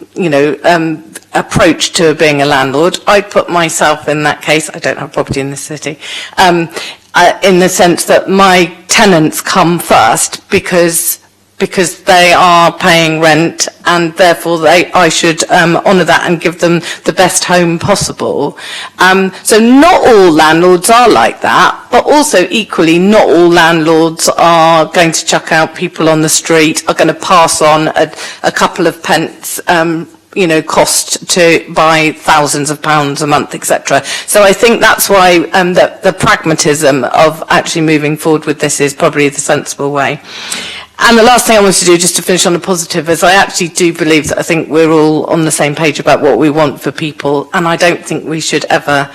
approach to being a landlord. I put myself in that case. I don't have property in this city. In the sense that my tenants come first because they are paying rent, and therefore I should honour that and give them the best home possible. So not all landlords are like that, but also equally not all landlords are going to chuck out people on the street, are going to pass on a couple of pence cost to buy thousands of pounds a month, etc. So I think that's why the pragmatism of actually moving forward with this is probably the sensible way. And the last thing I want to do, just to finish on a positive, is I actually do believe that I think we're all on the same page about what we want for people, and I don't think we should ever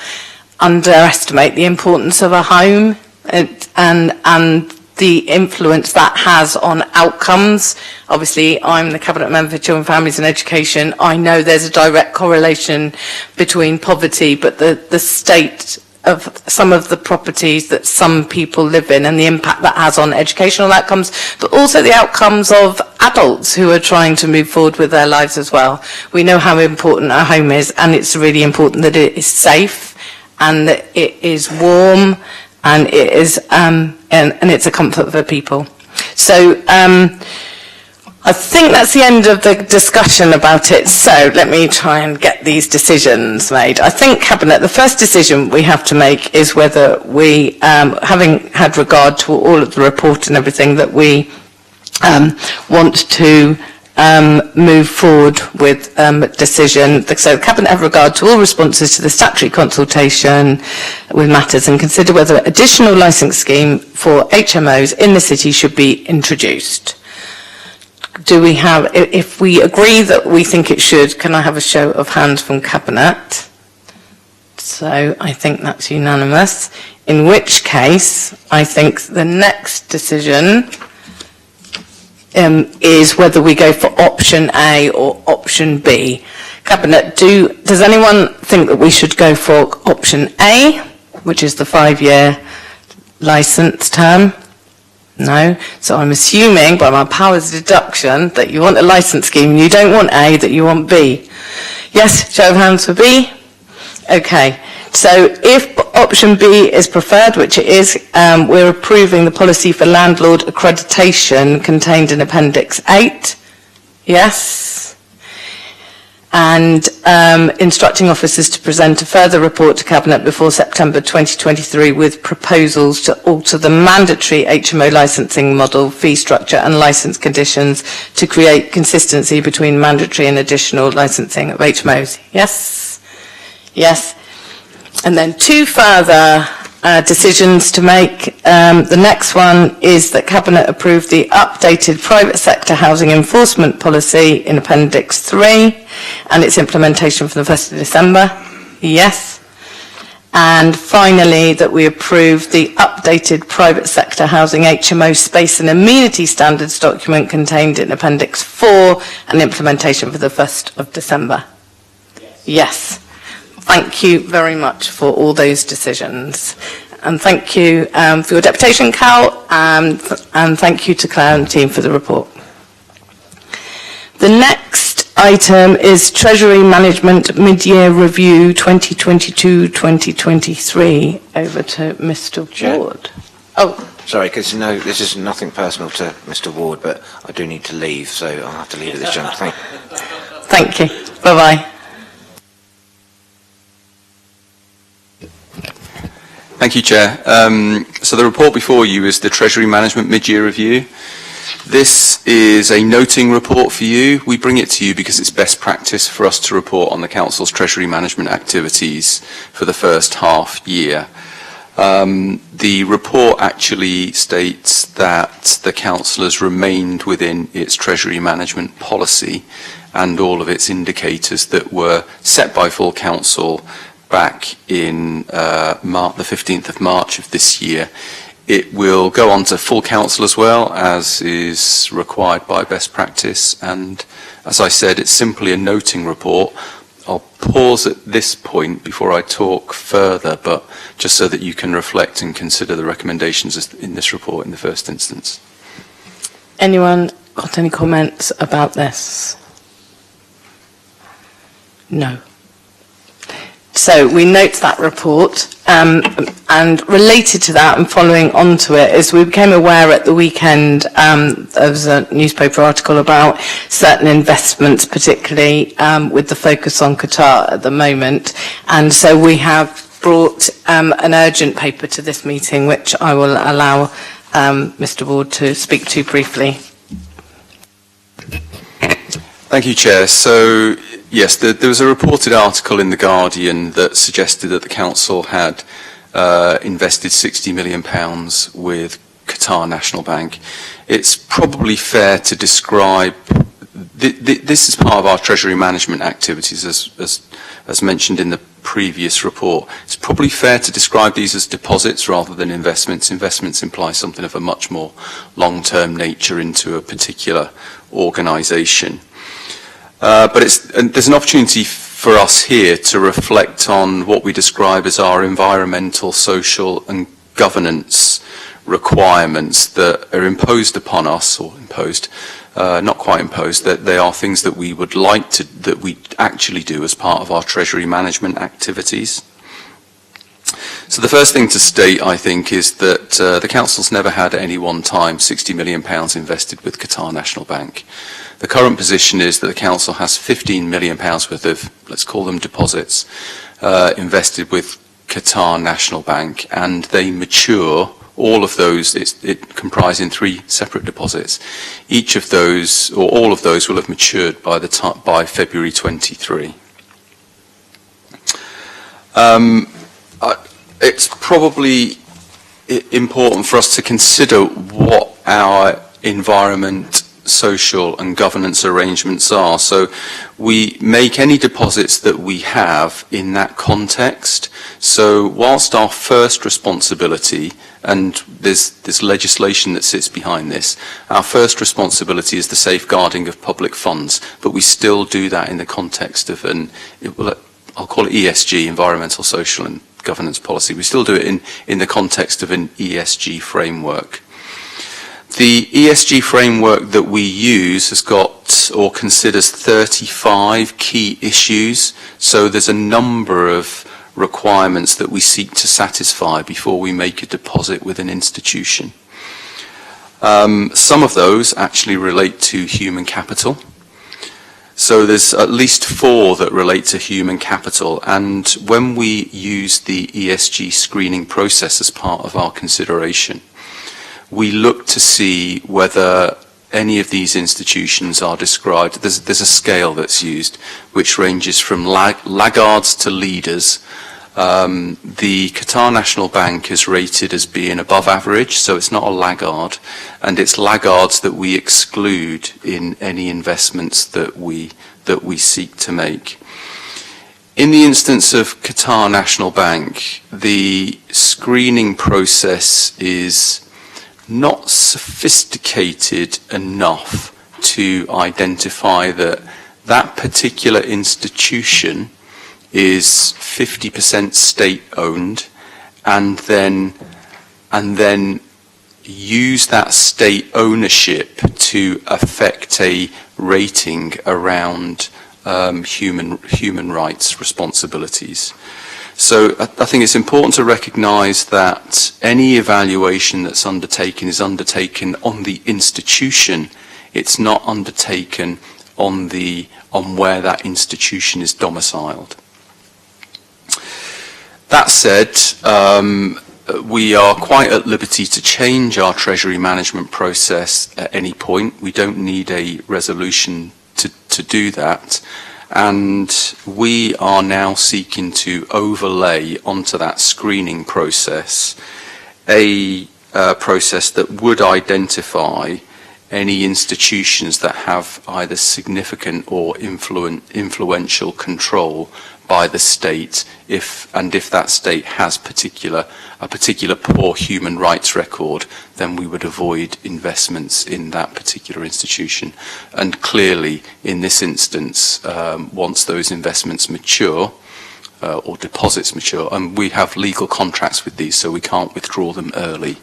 underestimate the importance of a home and the influence that has on outcomes. Obviously, I'm the Cabinet Member for Children, Families and Education. I know there's a direct correlation between poverty, but the state of some of the properties that some people live in and the impact that has on educational outcomes, but also the outcomes of adults who are trying to move forward with their lives as well. We know how important a home is, and it's really important that it is safe and that it is warm and it is and it's a comfort for people. So I think that's the end of the discussion about it. So let me try and get these decisions made. I think, Cabinet, the first decision we have to make is whether we, having had regard to all of the report and everything, that we want to move forward with decision. So the Cabinet have regard to all responses to the statutory consultation with matters and consider whether additional licence scheme for HMOs in the city should be introduced. Do we have, if we agree that we think it should, can I have a show of hands from Cabinet? So I think that's unanimous. In which case, I think the next decision is whether we go for option A or option B. Cabinet, does anyone think that we should go for option A, which is the 5-year licence term? No. So I'm assuming by my powers of deduction that you want a licence scheme, you don't want A, that you want B. Yes, show of hands for B? Okay. So if option B is preferred, which it is, we're approving the policy for landlord accreditation contained in Appendix 8. Yes. And instructing officers to present a further report to Cabinet before September 2023 with proposals to alter the mandatory HMO licensing model, fee structure and licence conditions to create consistency between mandatory and additional licensing of HMOs. Yes? Yes. And then 2 further decisions to make. The next one is that Cabinet approve the updated private sector housing enforcement policy in Appendix 3 and its implementation from the 1st of December. Yes. And finally, that we approve the updated private sector housing HMO space and amenity standards document contained in Appendix 4 and implementation for the 1st of December. Yes. Thank you very much for all those decisions. And thank you for your deputation, Cal, and thank you to Claire and the team for the report. The next item is Treasury Management Mid-Year Review 2022-2023. Over to Mr. Ward. Oh. Sorry, because no, this is nothing personal to Mr. Ward, but I do need to leave, so I'll have to leave at this juncture. Thank you. Bye-bye. Thank you, Chair. So the report before you is the Treasury Management Mid-Year Review. This is a noting report for you. We bring it to you because it's best practice for us to report on the Council's Treasury Management activities for the first half year. The report actually states that the Council has remained within its Treasury Management policy and all of its indicators that were set by full Council back in the 15th of March of this year. It will go on to full council as well, as is required by best practice, and as I said, it's simply a noting report. I'll pause at this point before I talk further, but just so that you can reflect and consider the recommendations in this report in the first instance. Anyone got any comments about this? No. So we note that report, and related to that and following on to it is we became aware at the weekend there was a newspaper article about certain investments, particularly with the focus on Qatar at the moment, and so we have brought an urgent paper to this meeting which I will allow Mr. Ward to speak to briefly. Thank you, Chair. So, yes, there was a reported article in The Guardian that suggested that the Council had invested £60 million with Qatar National Bank. It's probably fair to describe, this is part of our Treasury management activities, as mentioned in the previous report. It's probably fair to describe these as deposits rather than investments. Investments imply something of a much more long-term nature into a particular organisation. But there's an opportunity for us here to reflect on what we describe as our environmental, social and governance requirements that are imposed upon us, or imposed, not quite imposed, that they are things that we would like to, that we actually do as part of our Treasury management activities. So the first thing to state, I think, is that the Council's never had at any one time £60 million invested with Qatar National Bank. The current position is that the Council has £15 million worth of, let's call them deposits, invested with Qatar National Bank, and they mature, all of those, it comprising 3 separate deposits. Each of those, or all of those, will have matured by February 23. It's probably important for us to consider what our environment, social and governance arrangements are. So we make any deposits that we have in that context. So whilst our first responsibility, and there's legislation that sits behind this, our first responsibility is the safeguarding of public funds, but we still do that in the context of I'll call it ESG, environmental, social and governance policy. We still do it in the context of an ESG framework. The ESG framework that we use has got, or considers, 35 key issues. So there's a number of requirements that we seek to satisfy before we make a deposit with an institution. Some of those actually relate to human capital. So there's at least 4 that relate to human capital, and when we use the ESG screening process as part of our consideration, we look to see whether any of these institutions are described. There's a scale that's used which ranges from laggards to leaders. The Qatar National Bank is rated as being above average, so it's not a laggard, and it's laggards that we exclude in any investments that we seek to make. In the instance of Qatar National Bank, the screening process is not sophisticated enough to identify that that particular institution is 50% state-owned, and then use that state ownership to affect a rating around human rights responsibilities. So I think it's important to recognise that any evaluation that's undertaken is undertaken on the institution. It's not undertaken on where that institution is domiciled. That said, we are quite at liberty to change our Treasury management process at any point. We don't need a resolution to do that. And we are now seeking to overlay onto that screening process a process that would identify any institutions that have either significant or influential control by the state, if that state has a particular poor human rights record, then we would avoid investments in that particular institution. And clearly, in this instance, once those investments mature, or deposits mature, and we have legal contracts with these, so we can't withdraw them early.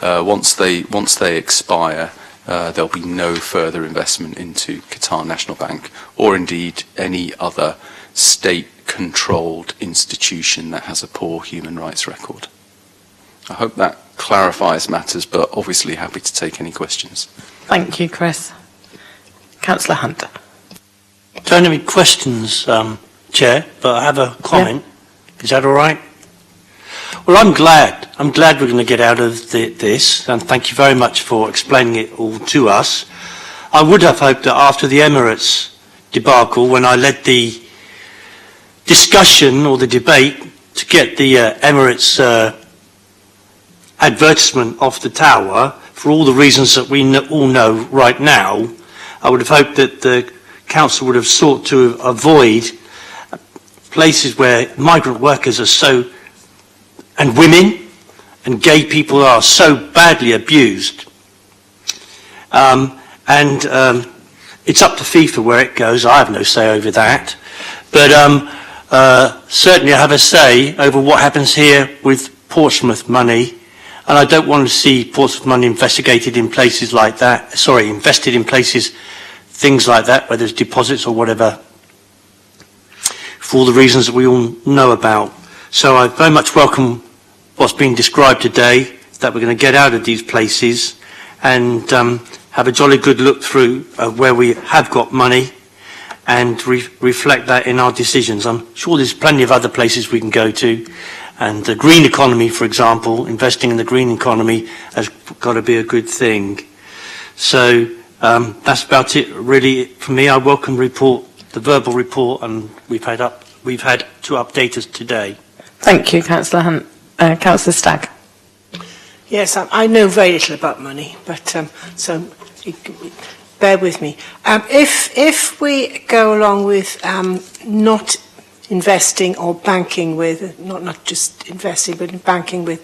Once they expire, there'll be no further investment into Qatar National Bank, or indeed any other state-controlled institution that has a poor human rights record. I hope that clarifies matters, but obviously happy to take any questions. Thank you, Chris. Councillor Hunt. Don't have any questions, Chair, but I have a comment. Yeah. Is that all right? Well, I'm glad we're going to get out of this, and thank you very much for explaining it all to us. I would have hoped that after the Emirates debacle, when I led the discussion or the debate to get the Emirates advertisement off the tower, for all the reasons that we all know right now, I would have hoped that the council would have sought to avoid places where migrant workers are so, and women and gay people are so badly abused. It's up to FIFA where it goes. I have no say over that. But certainly I have a say over what happens here with Portsmouth money. And I don't want to see Portsmouth money invested in places, things like that, whether it's deposits or whatever, for all the reasons that we all know about. So I very much welcome what's been described today, that we're going to get out of these places and have a jolly good look through where we have got money and reflect that in our decisions. I'm sure there's plenty of other places we can go to. And the green economy, for example, investing in the green economy has got to be a good thing. So that's about it, really, for me. I welcome the verbal report, and we've had to update us today. Thank you, Councillor Hunt. Councillor Stagg. Yes, I know very little about money, but so bear with me. If we go along with not investing or banking with, not just investing, but banking with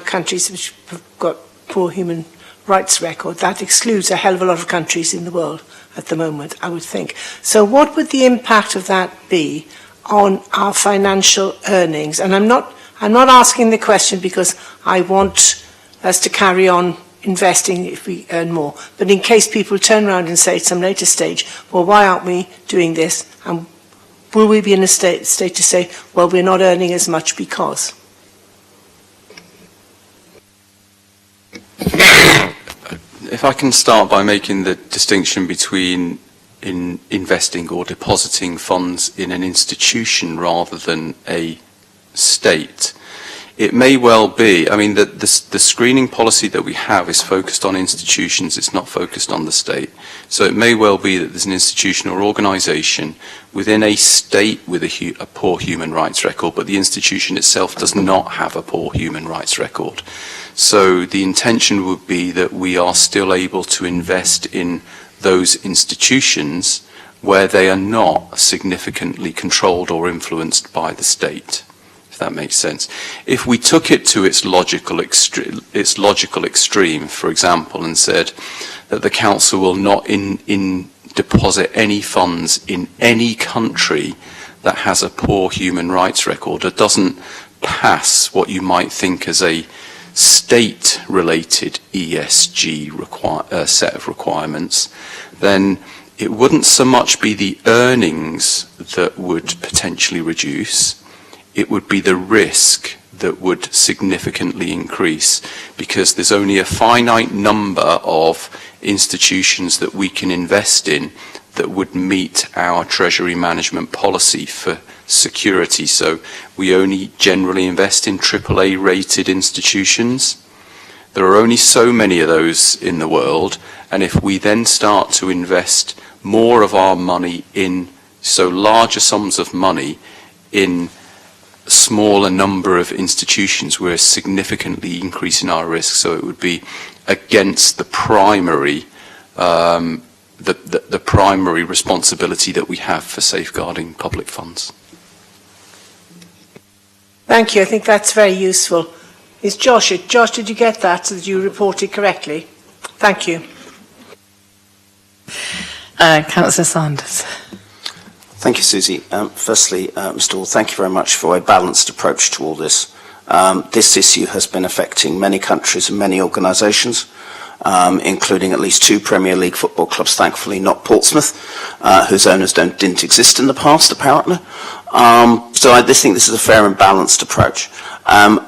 countries which have got poor human rights record, that excludes a hell of a lot of countries in the world at the moment, I would think. So what would the impact of that be on our financial earnings? And I'm not asking the question because I want us to carry on investing if we earn more, but in case people turn around and say at some later stage, well, why aren't we doing this? And will we be in a state to say, well, we're not earning as much because? If I can start by making the distinction between investing or depositing funds in an institution rather than a state, it may well be, I mean, the screening policy that we have is focused on institutions, it's not focused on the state. So it may well be that there's an institution or organisation within a state with a poor human rights record, but the institution itself does not have a poor human rights record. So the intention would be that we are still able to invest in those institutions where they are not significantly controlled or influenced by the state, if that makes sense. If we took it to its logical extreme, for example, and said that the council will not deposit any funds in any country that has a poor human rights record or doesn't pass what you might think as a state-related ESG set of requirements, then it wouldn't so much be the earnings that would potentially reduce, it would be the risk that would significantly increase, because there's only a finite number of institutions that we can invest in that would meet our treasury management policy for security. So we only generally invest in AAA rated institutions. There are only so many of those in the world, and if we then start to invest more of our money in so larger sums of money in a smaller number of institutions, we're significantly increasing our risk. So it would be against the primary the primary responsibility that we have for safeguarding public funds. Thank you. I think that's very useful. Is Josh it? Josh, did you get that so that you reported correctly? Thank you. Councillor Sanders. Thank you, Susie. Firstly, Mr. Ward, thank you very much for a balanced approach to all this. This issue has been affecting many countries and many organisations, including at least 2 Premier League football clubs, thankfully not Portsmouth, whose owners didn't exist in the past, apparently. So I think this is a fair and balanced approach.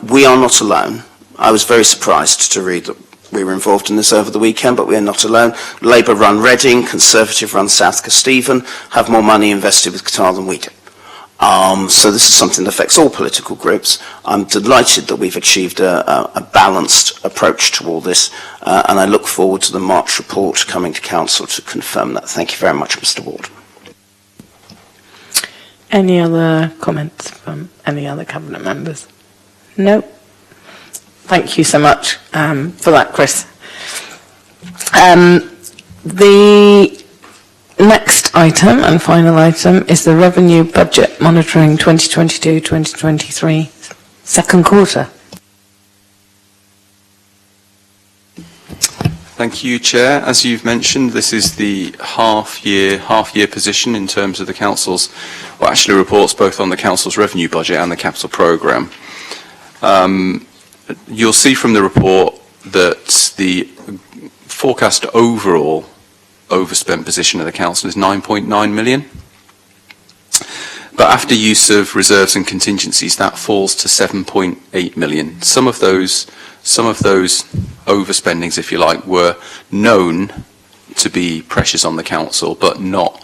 We are not alone. I was very surprised to read that we were involved in this over the weekend, but we are not alone. Labour-run Reading, Conservative-run South Kesteven have more money invested with Qatar than we do. So this is something that affects all political groups. I'm delighted that we've achieved a balanced approach to all this, and I look forward to the March report coming to Council to confirm that. Thank you very much, Mr. Ward. Any other comments from any other Cabinet members? No. Thank you so much for that, Chris. The next item and final item is the Revenue Budget Monitoring 2022-2023 second quarter. Thank you, Chair. As you've mentioned, this is the half-year position in terms of the Council's, well, actually reports both on the Council's revenue budget and the capital programme. You'll see from the report that the forecast overall overspent position of the Council is 9.9 million. But after use of reserves and contingencies, that falls to 7.8 million. Some of those overspendings, if you like, were known to be pressures on the Council, but not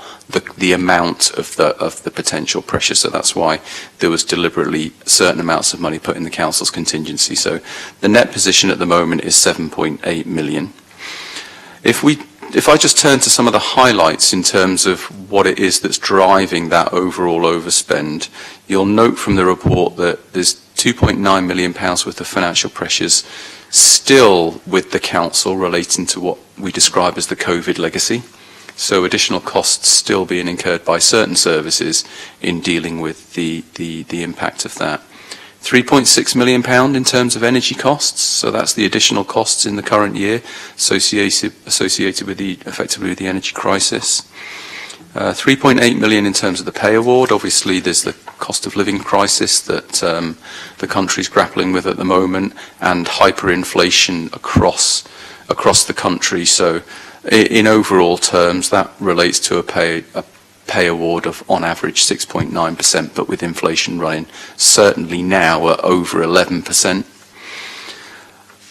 the amount of the potential pressure. So that's why there was deliberately certain amounts of money put in the Council's contingency. So the net position at the moment is 7.8 million. If I just turn to some of the highlights in terms of what it is that's driving that overall overspend, you'll note from the report that there's £2.9 million worth of financial pressures still with the Council relating to what we describe as the COVID legacy. So additional costs still being incurred by certain services in dealing with the impact of that. £3.6 million in terms of energy costs, so that's the additional costs in the current year associated with effectively with the energy crisis. 3.8 million in terms of the pay award. Obviously, there's the cost of living crisis that the country's grappling with at the moment, and hyperinflation across the country. So, in overall terms, that relates to a pay award of, on average, 6.9%, but with inflation running certainly now at over 11%.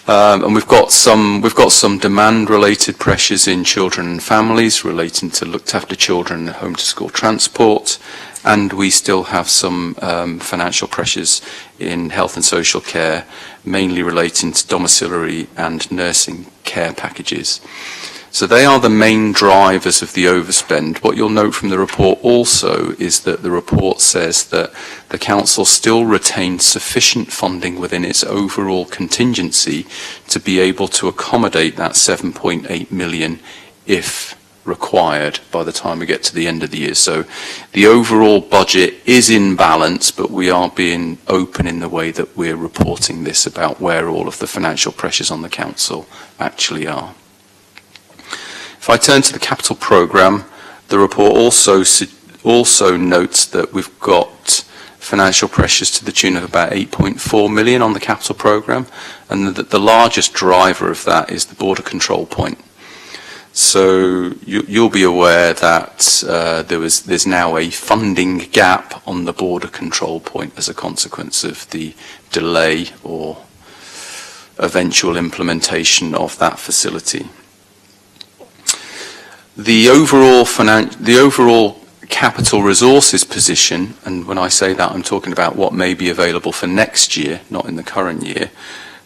And we've got some demand-related pressures in children and families relating to looked after children and home-to-school transport, and we still have some financial pressures in health and social care, mainly relating to domiciliary and nursing care packages. So they are the main drivers of the overspend. What you'll note from the report also is that the report says that the Council still retains sufficient funding within its overall contingency to be able to accommodate that 7.8 million if required by the time we get to the end of the year. So the overall budget is in balance, but we are being open in the way that we're reporting this about where all of the financial pressures on the Council actually are. If I turn to the capital programme, the report also notes that we've got financial pressures to the tune of about 8.4 million on the capital programme, and that the largest driver of that is the border control point. So you'll be aware that there's now a funding gap on the border control point as a consequence of the delay or eventual implementation of that facility. The overall capital resources position, and when I say that I'm talking about what may be available for next year, not in the current year,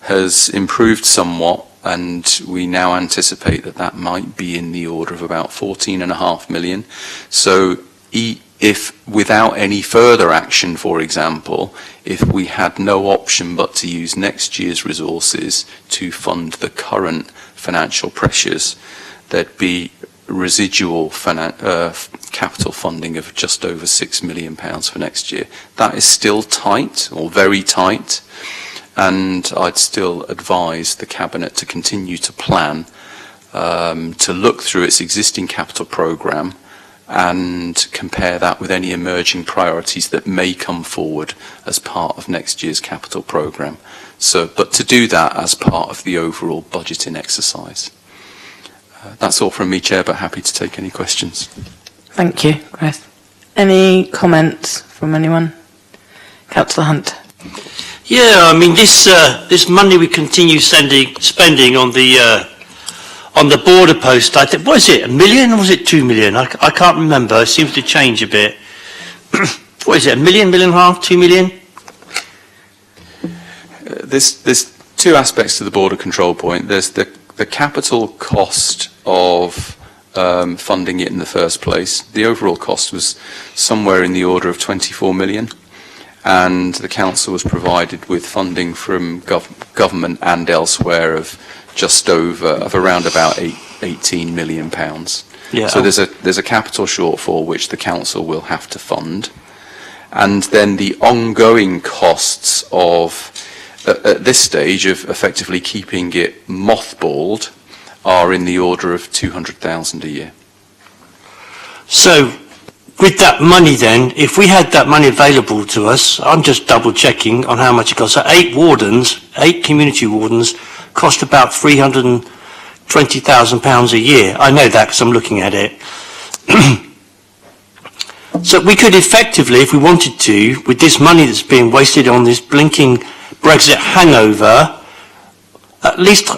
has improved somewhat, and we now anticipate that that might be in the order of about 14.5 million. So if without any further action, for example, if we had no option but to use next year's resources to fund the current financial pressures, there'd be residual capital funding of just over £6 million for next year. That is still tight, or very tight, and I'd still advise the Cabinet to continue to plan to look through its existing capital programme and compare that with any emerging priorities that may come forward as part of next year's capital programme. But to do that as part of the overall budgeting exercise. That's all from me, Chair, but happy to take any questions. Thank you, Chris. Any comments from anyone? Councillor Hunt. Yeah, I mean, this money we continue spending on the border post, I think, what is it, 1 million or was it 2 million? I can't remember. It seems to change a bit. What is it, 1 million, 1.5 million, 2 million? There's two aspects to the border control point. There's the capital cost of funding it in the first place. The overall cost was somewhere in the order of 24 million, and the council was provided with funding from government and elsewhere of just around about 18 million pounds. Yeah. So there's a capital shortfall which the council will have to fund, and then the ongoing costs of at this stage of effectively keeping it mothballed are in the order of 200,000 a year. So, with that money then, if we had that money available to us, I'm just double checking on how much it costs. So 8 community wardens cost about £320,000 a year. I know that because I'm looking at it. So we could effectively, if we wanted to, with this money that's being wasted on this blinking Brexit hangover, at least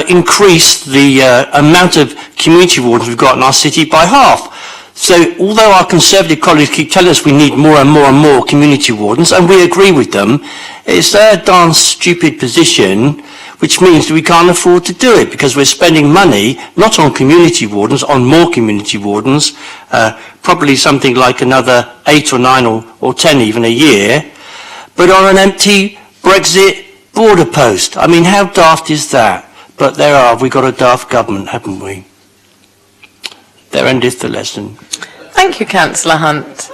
increase the amount of community wardens we've got in our city by half. So although our Conservative colleagues keep telling us we need more and more and more community wardens, and we agree with them, it's their darn stupid position, which means that we can't afford to do it because we're spending money not on community wardens, on more community wardens, probably something like another 8 or 9 or 10 even a year, but on an empty Brexit border post. I mean, how daft is that? But we've got a daft government, haven't we? There endeth the lesson. Thank you, Councillor Hunt.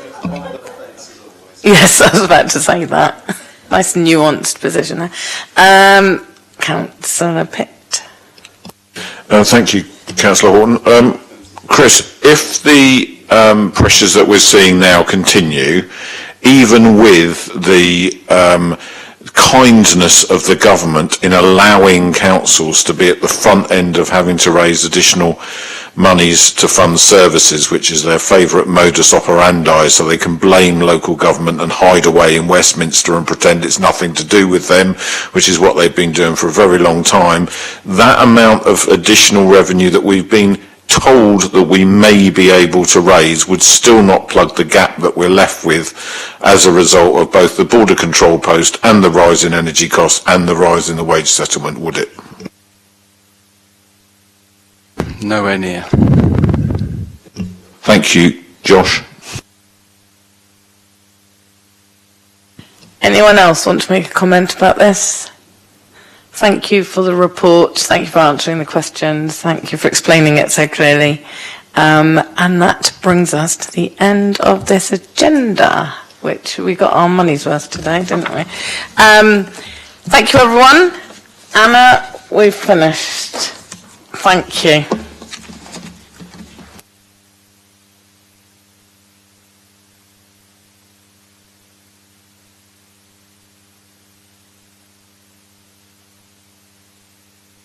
Yes, I was about to say that. Nice nuanced position there. Councillor Pitt. Thank you, Councillor Horton. Chris, if the pressures that we're seeing now continue, even with the kindness of the government in allowing councils to be at the front end of having to raise additional monies to fund services, which is their favourite modus operandi, so they can blame local government and hide away in Westminster and pretend it's nothing to do with them, which is what they've been doing for a very long time. That amount of additional revenue that we've been told that we may be able to raise would still not plug the gap that we're left with as a result of both the border control post and the rise in energy costs and the rise in the wage settlement, would it? Nowhere near. Thank you, Josh. Anyone else want to make a comment about this? Thank you for the report. Thank you for answering the questions. Thank you for explaining it so clearly. And that brings us to the end of this agenda, which we got our money's worth today, didn't we? Thank you, everyone. Anna, we've finished. Thank you.